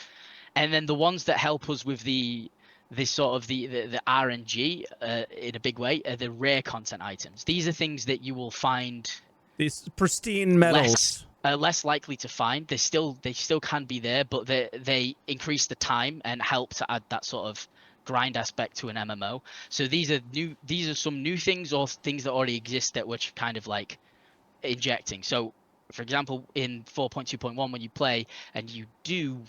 and then the ones that help us with the RNG in a big way are the rare content items. These are things that you will find, these pristine metals, less likely to find. They still can be there, but they increase the time and help to add that sort of grind aspect to an MMO. So these are some new things, or things that already exist that we're kind of like injecting. So for example, in 4.2.1, when you play and you do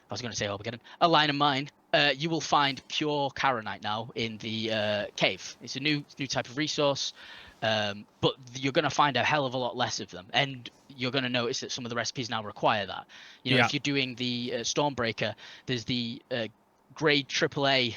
I was going to say Armageddon, Align and Mine, you will find pure Karanite now in the cave. It's a new type of resource, but you're going to find a hell of a lot less of them. And you're going to notice that some of the recipes now require that. You know, if you're doing the Stormbreaker, there's the grade AAA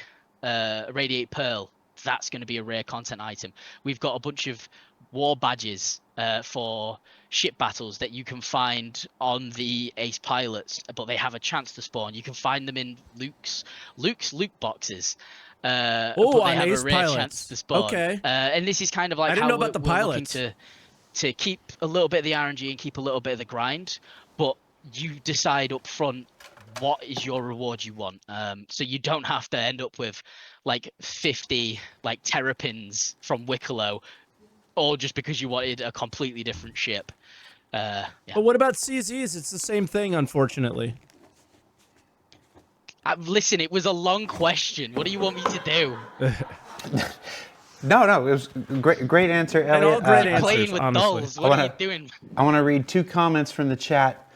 Radiate Pearl. That's going to be a rare content item. We've got a bunch of war badges for ship battles that you can find on the Ace pilots, but they have a chance to spawn. You can find them in Luke's loot boxes. But they have a rare chance to spawn. Okay. And this is kind of like I didn't how know about the we're looking pilots. to keep a little bit of the RNG and keep a little bit of the grind, but you decide up front what is your reward you want. So you don't have to end up with like 50 like terrapins from Wicklow, all just because you wanted a completely different ship. Yeah. But what about CZs? It's the same thing, unfortunately. Listen, it was a long question. What do you want me to do? No, it was great answer, Elliot. And all great answers, Playing with honestly. dolls. What are you doing? I want to read 2 comments from the chat.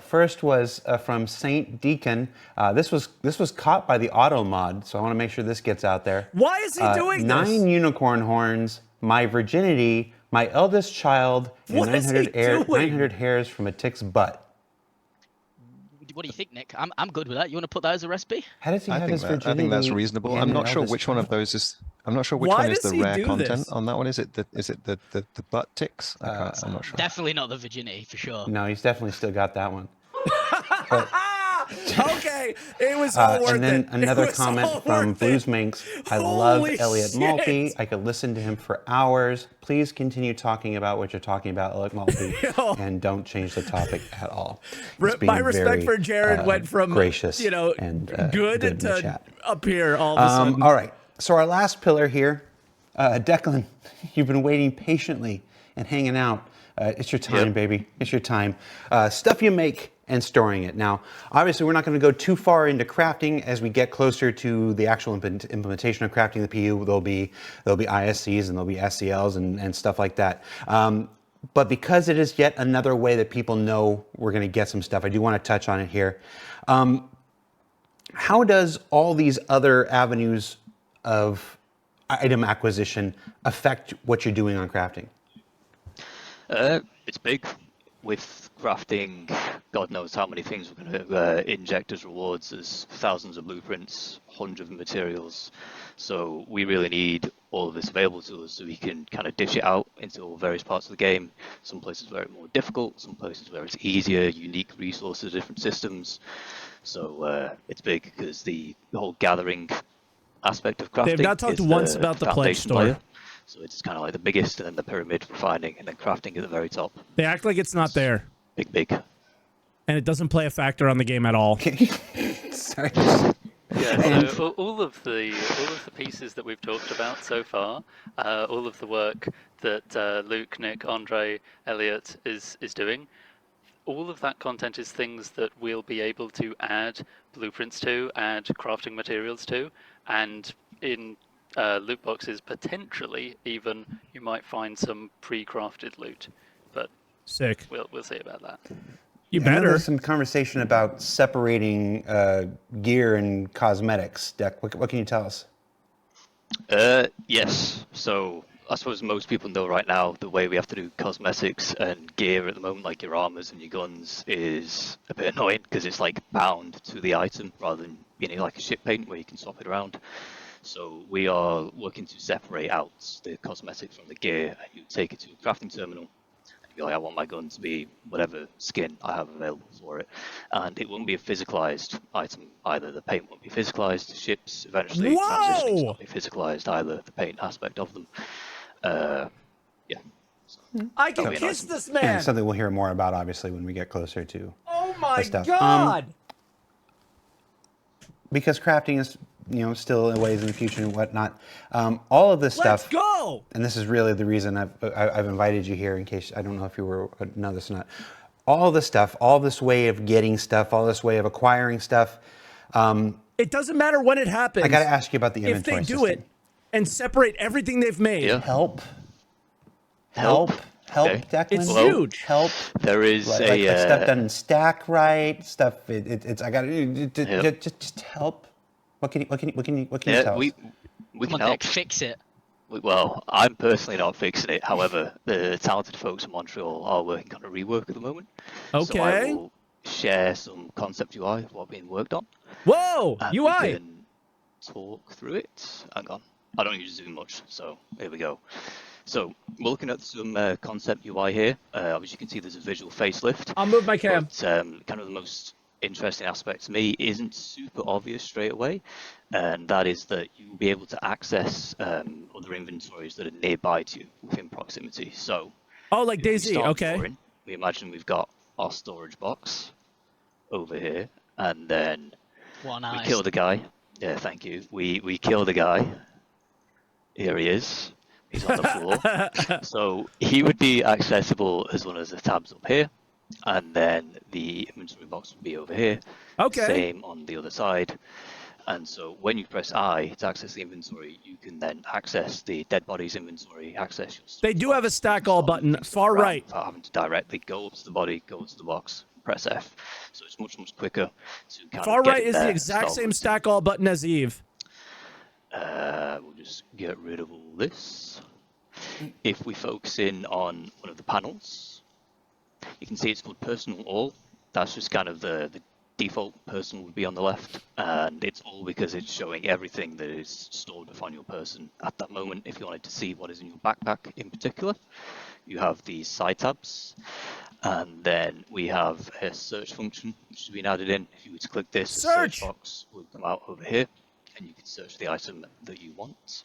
First was from Saint Deacon. This was caught by the auto mod, so I want to make sure this gets out there. Why is he doing this? 9 unicorn horns, my virginity, my eldest child, and What is he 900 hairs from a tick's butt. What do you think, Nick? I'm good with that. You want to put that as a recipe? How does he have his virginity? I think that's reasonable. I'm not sure which one of those is. I'm not sure which one is the rare content on that one. Is it the butt ticks? I'm not sure. Definitely not the virginity for sure. No, he's definitely still got that one. Okay, it was all worth it. And then another comment from Blues Minx. I love Elliot Maltby. I could listen to him for hours. Please continue talking about what you're talking about, Elliot Maltby, and don't change the topic at all. My respect for Jared went from gracious, and good to chat. Up here all of a sudden. All right, so our last pillar here, Declan, you've been waiting patiently and hanging out. It's your time, baby. It's your time. Stuff you make and storing it. Now, obviously, we're not going to go too far into crafting. As we get closer to the actual implementation of crafting the PU, there'll be ISCs and there'll be SCLs and stuff like that. But because it is yet another way that people know we're going to get some stuff, I do want to touch on it here. How does all these other avenues of item acquisition affect what you're doing on crafting? It's big. With crafting, God knows how many things we're going to inject as rewards. There's thousands of blueprints, hundreds of materials. So we really need all of this available to us so we can kind of dish it out into all various parts of the game. Some places where it's more difficult, some places where it's easier, unique resources, different systems. So it's big because the whole gathering aspect of crafting. They've not talked once about the pledge store. Layer. So it's kind of like the biggest, and then the pyramid refining, and then crafting at the very top. They act like it's not there. Big. And it doesn't play a factor on the game at all. Sorry. Yeah, so all of the pieces that we've talked about so far, all of the work that Luke, Nick, Andre, Elliot is doing, all of that content is things that we'll be able to add blueprints to, add crafting materials to, and in loot boxes, potentially even you might find some pre-crafted loot, but sick. We'll see about that. You better. There's some conversation about separating gear and cosmetics. Deck, what can you tell us? Yes. So I suppose most people know right now the way we have to do cosmetics and gear at the moment, like your armors and your guns, is a bit annoying because it's like bound to the item rather than like a ship paint where you can swap it around. So we are working to separate out the cosmetics from the gear, and you take it to a crafting terminal, and be like, I want my gun to be whatever skin I have available for it. And it won't be a physicalized item either. The paint won't be physicalized. The ships eventually transitioning to not be physicalized either, the paint aspect of them. Yeah. So, I can kiss this man! And something we'll hear more about, obviously, when we get closer to my stuff. God! Because crafting is still in ways in the future and whatnot. All of this stuff. Let's go! And this is really the reason I've invited you here, in case I don't know if you know this or not. All this stuff, all this way of getting stuff, all this way of acquiring stuff. It doesn't matter when it happens. I got to ask you about the inventory system. If system. they do it and separate everything they've made. Yeah. Help, Okay. Declan. It's huge. Help. There is like stuff doesn't stack right. Stuff. I got to just help. What can you tell us? We can help. Fix it. Well, I'm personally not fixing it. However, the talented folks in Montreal are working on a rework at the moment. Okay. So I will share some concept UI of what being worked on. Whoa, and UI. We can talk through it. Hang on. I don't use Zoom much, so here we go. So we're looking at some concept UI here. As you can see, there's a visual facelift. I'll move my cam. But kind of the most interesting aspect to me isn't super obvious straight away, and that is that you'll be able to access other inventories that are nearby to you within proximity. So, like DayZ, okay. We imagine we've got our storage box over here, and then we kill the guy. Yeah, thank you. We kill the guy. Here he is. He's on the floor. So he would be accessible as one of the tabs up here. And then the inventory box would be over here. Okay. Same on the other side. And so when you press I to access the inventory, you can then access the dead bodies inventory, access your... They do have a stack all button, far right. Without having to directly go up to the body, go to the box, press F. So it's much, much quicker to kind far of get right is the exact same stack all button as Eve. We'll just get rid of all this. If we focus in on one of the panels, you can see it's called Personal All. That's just kind of the default personal would be on the left, and it's all because it's showing everything that is stored upon your person at that moment. If you wanted to see what is in your backpack in particular, you have these side tabs, and then we have a search function which has been added in. If you were to click this, the search box will come out over here, and you can search the item that you want.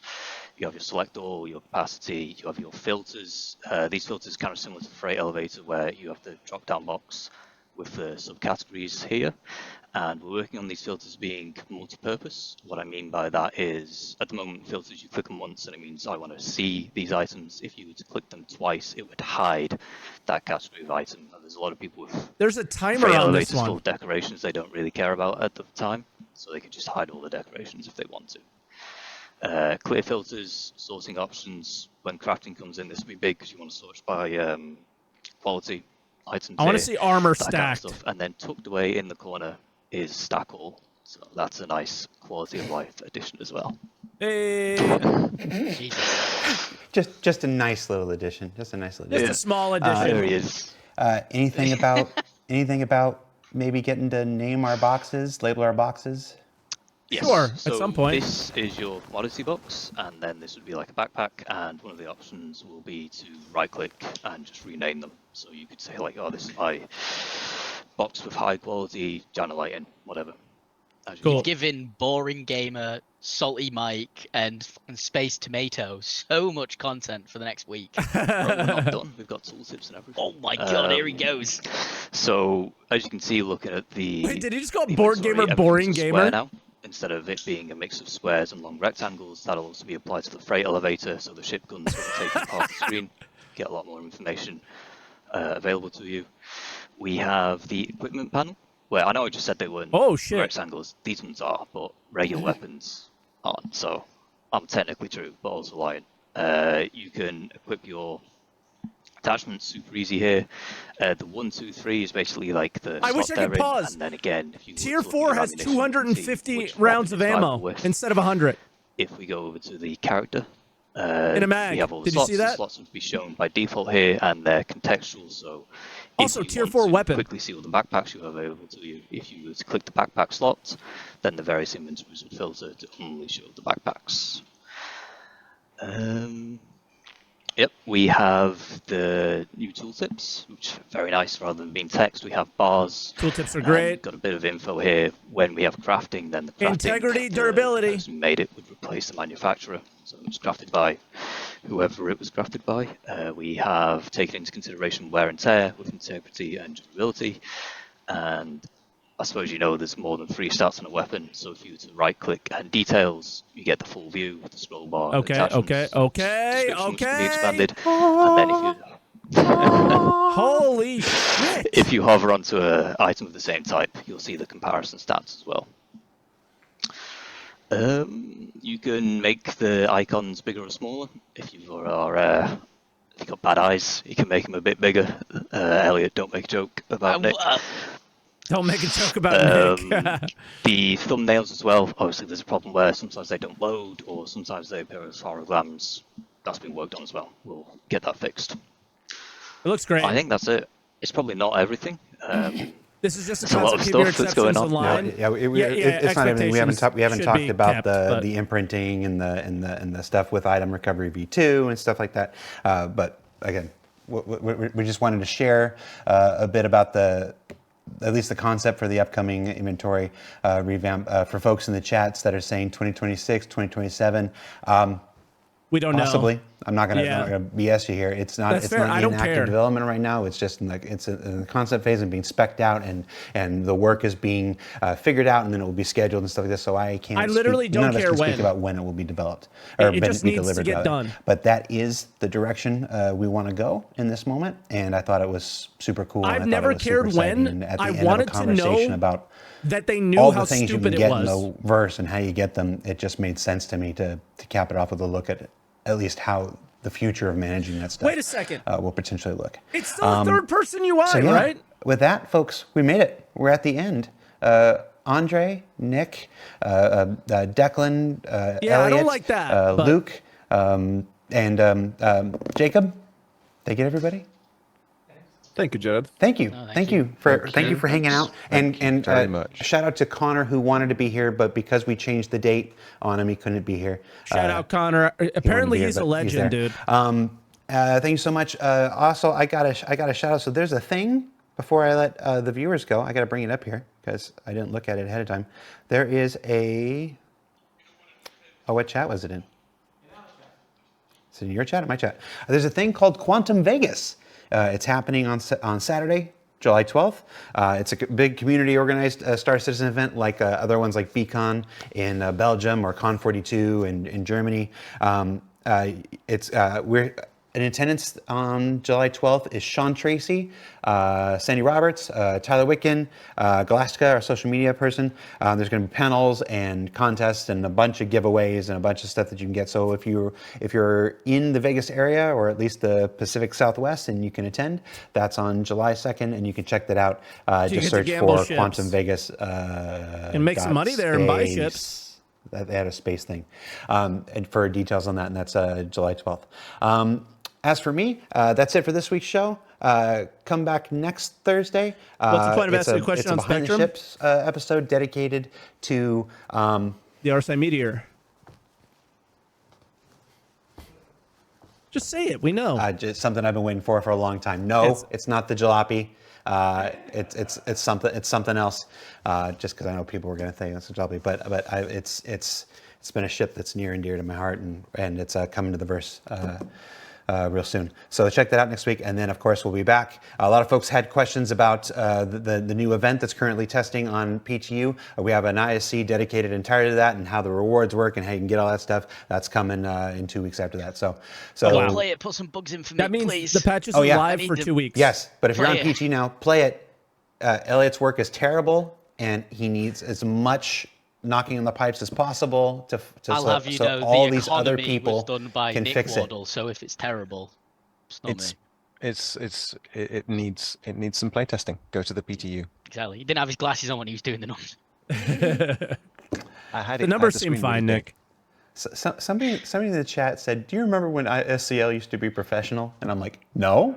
You have your select all, your capacity, you have your filters. These filters are kind of similar to Freight Elevator, where you have the drop-down box with the subcategories here. And we're working on these filters being multi-purpose. What I mean by that is, at the moment, filters, you click them once, and it means I want to see these items. If you were to click them twice, it would hide that category of item. And there's a lot of people with... There's a timer on this one. Full of decorations they don't really care about at the time, so they can just hide all the decorations if they want to. Clear filters, sorting options. When crafting comes in, this will be big because you want to sort by quality items. I want to see armor stacked. Kind of stuff. And then tucked away in the corner is stack all. So that's a nice quality of life addition as well. Hey. just a nice little addition. Just a small addition. There he is. Anything about maybe getting to name our boxes, label our boxes? Yes. Sure, so at some point. This is your commodity box, and then this would be like a backpack, and one of the options will be to right-click and just rename them. So you could say like, oh, this is my box with high quality Jana lighting, whatever. Cool. You've given Boring Gamer, SaltEMike, and Space Tomato so much content for the next week. We're not done. We've got tooltips and everything. Oh my god, here he goes. So as you can see, looking at the... Wait, did he just call Board Gamer Boring Gamer? Now. Instead of it being a mix of squares and long rectangles, that'll also be applied to the freight elevator, so the ship guns will take up half the screen, get a lot more information available to you. We have the equipment panel, where I know I just said they weren't rectangles. These ones are, but regular weapons aren't, so I'm technically true, but also lying. You can equip your attachments super easy here. The 1, 2, 3 is basically like the... I wish I could pause. And then again, if you Tier 4 has 250 rounds of ammo instead of 100. If we go over to the character, in a mag. we have all the Did slots. you see that? The slots would be shown by default here, and they're contextual. So also, Tier 4 weapon. Quickly see all the backpacks you have available to you. If you were to click the backpack slots, then the various inventories would filter to only show the backpacks. Yep, we have the new tooltips, which are very nice. Rather than being text, we have bars. Tooltips are great. Got a bit of info here. When we have crafting, then the crafting, integrity, durability. The person who made it would replace the manufacturer. So it was crafted by whoever it was crafted by. We have taken into consideration wear and tear with integrity and durability. And I suppose you know there's more than 3 stats on a weapon, so if you were to right-click and details, you get the full view with the scroll bar. Okay. Can be expanded, and then if you holy shit! If you hover onto an item of the same type, you'll see the comparison stats as well. You can make the icons bigger or smaller. If you've got bad eyes, you can make them a bit bigger. Elliot, don't make a joke about it. Don't make a joke about Nick. The thumbnails as well. Obviously, there's a problem where sometimes they don't load, or sometimes they appear as holograms. That's been worked on as well. We'll get that fixed. It looks great. I think that's it. It's probably not everything. This is just a lot concept. of Keep your stuff that's going exceptions on. in line. It's not even. We haven't talked about kept, the imprinting and the stuff with item recovery v2 and stuff like that. But again, we just wanted to share a bit about at least the concept for the upcoming inventory revamp for folks in the chats that are saying 2026, 2027. We don't possibly. know. I'm not gonna BS you here. It's not. That's it's fair. not in active development right now. It's just in the concept phase and being specced out, and the work is being figured out, and then it will be scheduled and stuff like this. So I can't. I literally don't care when. Speak about when it will be developed or it just be needs delivered. To get done. But that is the direction we want to go in this moment, and I thought it was super cool. I've never cared when. I wanted to know about that they knew all how the things you stupid can get it was. in the verse and how you get them. It just made sense to me to cap it off with a look at least how the future of managing that stuff. Wait a second. Will potentially look. It's still a third-person UI, so yeah, right? With that, folks, we made it. We're at the end. Andre, Nick, Declan, Elliot, I don't like that. Luke, and Jacob. Thank you, everybody. Thank you, Jared. Thank you. Thank you for hanging out. And very much. Shout out to Connor, who wanted to be here, but because we changed the date on him, he couldn't be here. Shout out Connor. Apparently he's a legend, dude. Thank you so much. Also, I got a shout out. So there's a thing before I let the viewers go. I got to bring it up here because I didn't look at it ahead of time. There is a. Oh, what chat was it in? Is it in your chat or my chat? There's a thing called Quantum Vegas. It's happening on Saturday, July 12th. It's a big community-organized Star Citizen event like other ones like BCon in Belgium or Con42 in Germany. We're in attendance on July 12th is Sean Tracy, Sandy Roberts, Tyler Witkin, Galastica, our social media person. There's going to be panels and contests and a bunch of giveaways and a bunch of stuff that you can get. So if you're in the Vegas area or at least the Pacific Southwest and you can attend, that's on July 2nd, and you can check that out. Just search for ships. Quantum Vegas. And make some money there and buy ships. They had a space thing. And for details on that, and that's July 12th. As for me, that's it for this week's show. Come back next Thursday. What's the point of asking a question on Spectrum? It's a Behind the Ships episode dedicated to the RSI Meteor. Just say it. We know. Just something I've been waiting for a long time. No, it's not the jalopy. It's something else. Just because I know people were going to think it's a jalopy, but it's been a ship that's near and dear to my heart, and it's coming to the verse. Real soon. So check that out next week. And then, of course, we'll be back. A lot of folks had questions about the new event that's currently testing on PTU. We have an ISC dedicated entirely to that and how the rewards work and how you can get all that stuff. That's coming in 2 weeks after that. So play it. Put some bugs in for me, that means please. The patch is live for 2 weeks. Yes, but if you're on PT now, play it. Elliot's work is terrible, and he needs as much knocking on the pipes as possible to I'll have you know all the these other economy people was done by can Nick fix Wardle, it. so if it's terrible, it's not me. It needs some playtesting. Go to the PTU. Exactly. He didn't have his glasses on when he was doing the numbers. The numbers seem fine, Nick. Somebody in the chat said, "Do you remember when SCL used to be professional?" And I'm like, "No,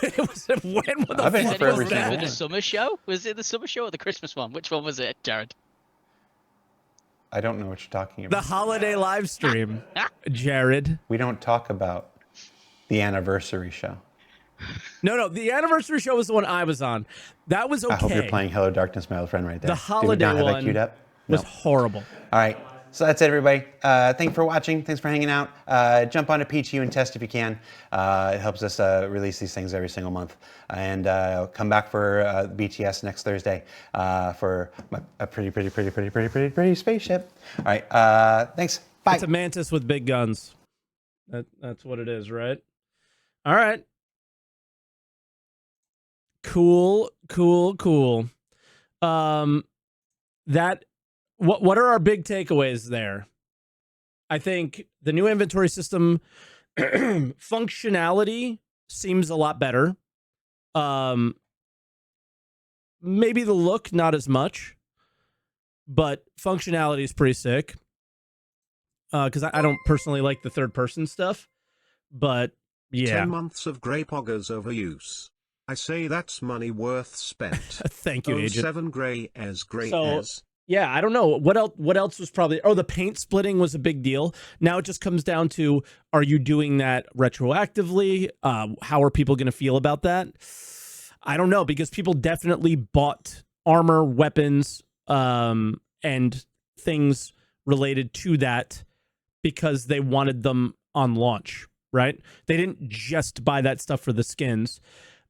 It was when the I've been fuck forever was since that? Remember the summer show? Was it the summer show or the Christmas one? Which one was it, Jared? I don't know what you're talking The about." holiday live stream, Jared. We don't talk about the anniversary show. No, the anniversary show was the one I was on. That was okay. I hope you're playing Hello Darkness, my old friend, right there. The holiday Did we not have one that queued up? was horrible. All right. So that's it, everybody. Thanks for watching. Thanks for hanging out. Jump onto PTU and test if you can. It helps us release these things every single month. And come back for BTS next Thursday for a pretty spaceship. All right. Thanks. Bye. It's a mantis with big guns. That's what it is, right? All right. Cool. What are our big takeaways there? I think the new inventory system functionality seems a lot better. maybe the look, not as much, but functionality is pretty sick. Because I don't personally like the third-person stuff, but yeah. 10 months of Grey Poggers overuse. I say that's money worth spent. Thank you, Agent. 7 Grey as Grey So, as. yeah, I don't know. What else was probably... Oh, the paint splitting was a big deal. Now it just comes down to, are you doing that retroactively? How are people going to feel about that? I don't know, because people definitely bought armor, weapons, and things related to that because they wanted them on launch, right? They didn't just buy that stuff for the skins.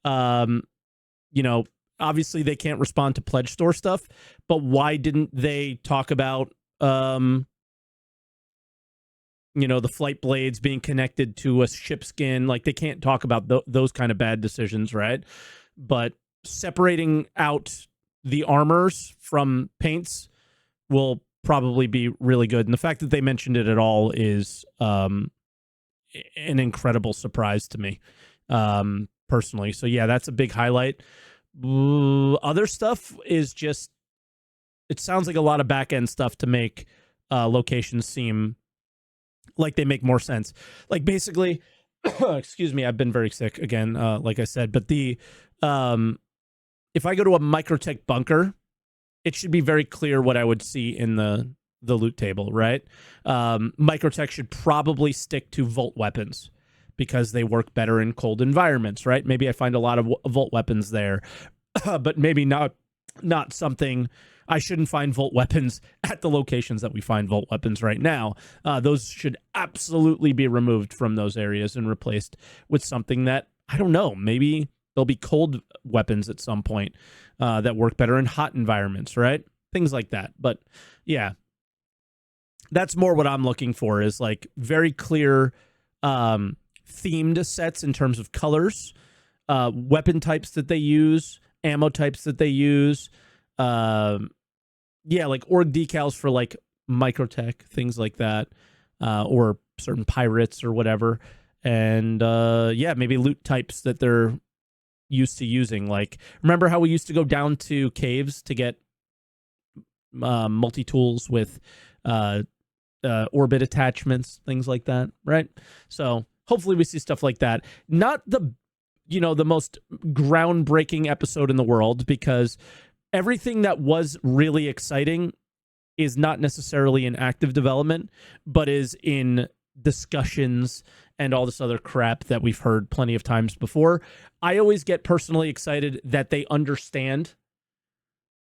You know, obviously they can't respond to pledge store stuff, but why didn't they talk about, you know, the flight blades being connected to a ship skin? Like, they can't talk about those kind of bad decisions, right? But separating out the armors from paints will probably be really good. And the fact that they mentioned it at all is an incredible surprise to me, personally. So yeah, that's a big highlight. Other stuff is just, it sounds like a lot of back-end stuff to make locations seem like they make more sense. Like, basically, excuse me, I've been very sick again, like I said, but the if I go to a Microtech bunker, it should be very clear what I would see in the loot table, right? Microtech should probably stick to Volt weapons because they work better in cold environments, right? Maybe I find a lot of Volt weapons there, but maybe not something. I shouldn't find Volt weapons at the locations that we find Volt weapons right now. Those should absolutely be removed from those areas and replaced with something that, I don't know, maybe there'll be cold weapons at some point that work better in hot environments, right? Things like that. But yeah, that's more what I'm looking for, is like very clear themed sets in terms of colors, weapon types that they use, ammo types that they use. Yeah, like org decals for like Microtech, things like that, or certain pirates or whatever. And yeah, maybe loot types that they're used to using. Like, remember how we used to go down to caves to get multi-tools with orbit attachments, things like that, right? So hopefully we see stuff like that. Not the, you know, the most groundbreaking episode in the world, because everything that was really exciting is not necessarily in active development, but is in discussions and all this other crap that we've heard plenty of times before. I always get personally excited that they understand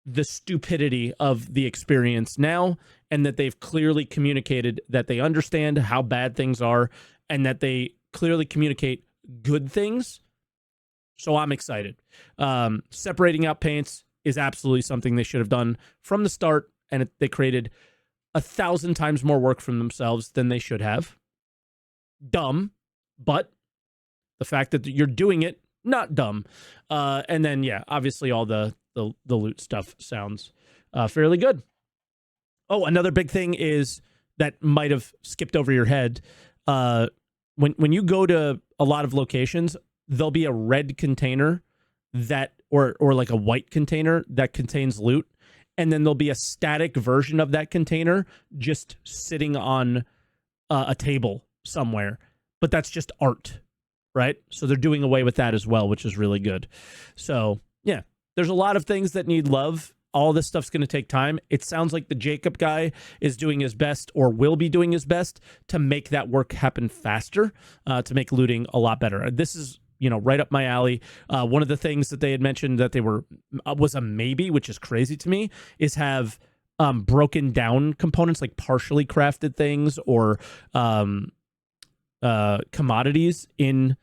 the stupidity of the experience now, and that they've clearly communicated that they understand how bad things are, and that they clearly communicate good things. So I'm excited. Separating out paints is absolutely something they should have done from the start, and they created 1,000 times more work from themselves than they should have. Dumb, but the fact that you're doing it, not dumb. And then, yeah, obviously all the loot stuff sounds fairly good. Oh, another big thing is that might have skipped over your head. When you go to a lot of locations, there'll be a red container that, or like a white container that contains loot, and then there'll be a static version of that container just sitting on a table somewhere, but that's just art, right? So they're doing away with that as well, which is really good. So yeah, there's a lot of things that need love. All this stuff's going to take time. It sounds like the Jacob guy is doing his best, or will be doing his best, to make that work happen faster, to make looting a lot better. This is, you know, right up my alley. One of the things that they had mentioned that they was a maybe, which is crazy to me, is have broken down components, like partially crafted things, or commodities in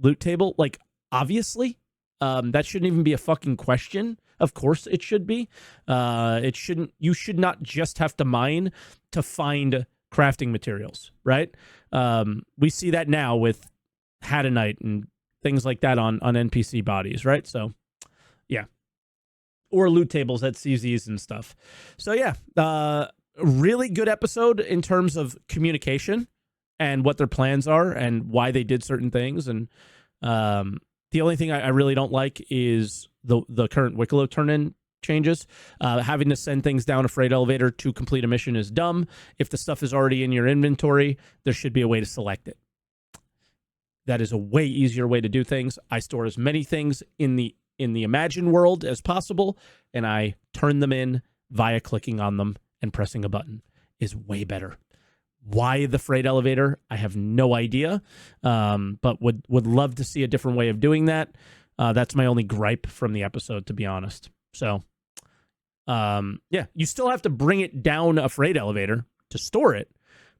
loot table. Like, obviously, that shouldn't even be a fucking question. Of course it should be. It shouldn't. You should not just have to mine to find crafting materials, right? We see that now with Hadanite and things like that on NPC bodies, right? So, yeah. Or loot tables at CZs and stuff. So, yeah. Really good episode in terms of communication and what their plans are and why they did certain things. And The only thing I really don't like is the current Wicklow turn-in changes. Having to send things down a freight elevator to complete a mission is dumb. If the stuff is already in your inventory, there should be a way to select it. That is a way easier way to do things. I store as many things in the Imagine world as possible, and I turn them in via clicking on them and pressing a button is way better. Why the freight elevator? I have no idea, but would love to see a different way of doing that. That's my only gripe from the episode, to be honest. So, yeah, you still have to bring it down a freight elevator to store it,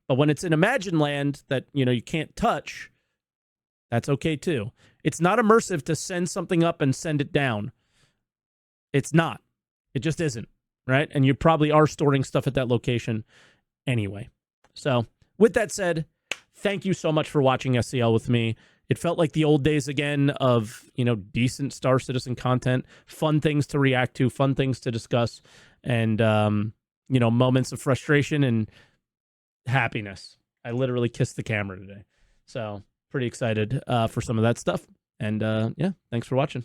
but when it's in Imagine land that you can't touch, that's okay too. It's not immersive to send something up and send it down. It's not. It just isn't, right? And you probably are storing stuff at that location anyway. So, with that said, thank you so much for watching SCL with me. It felt like the old days again of, decent Star Citizen content, fun things to react to, fun things to discuss, and, moments of frustration and happiness. I literally kissed the camera today. So, pretty excited for some of that stuff. And, yeah, thanks for watching.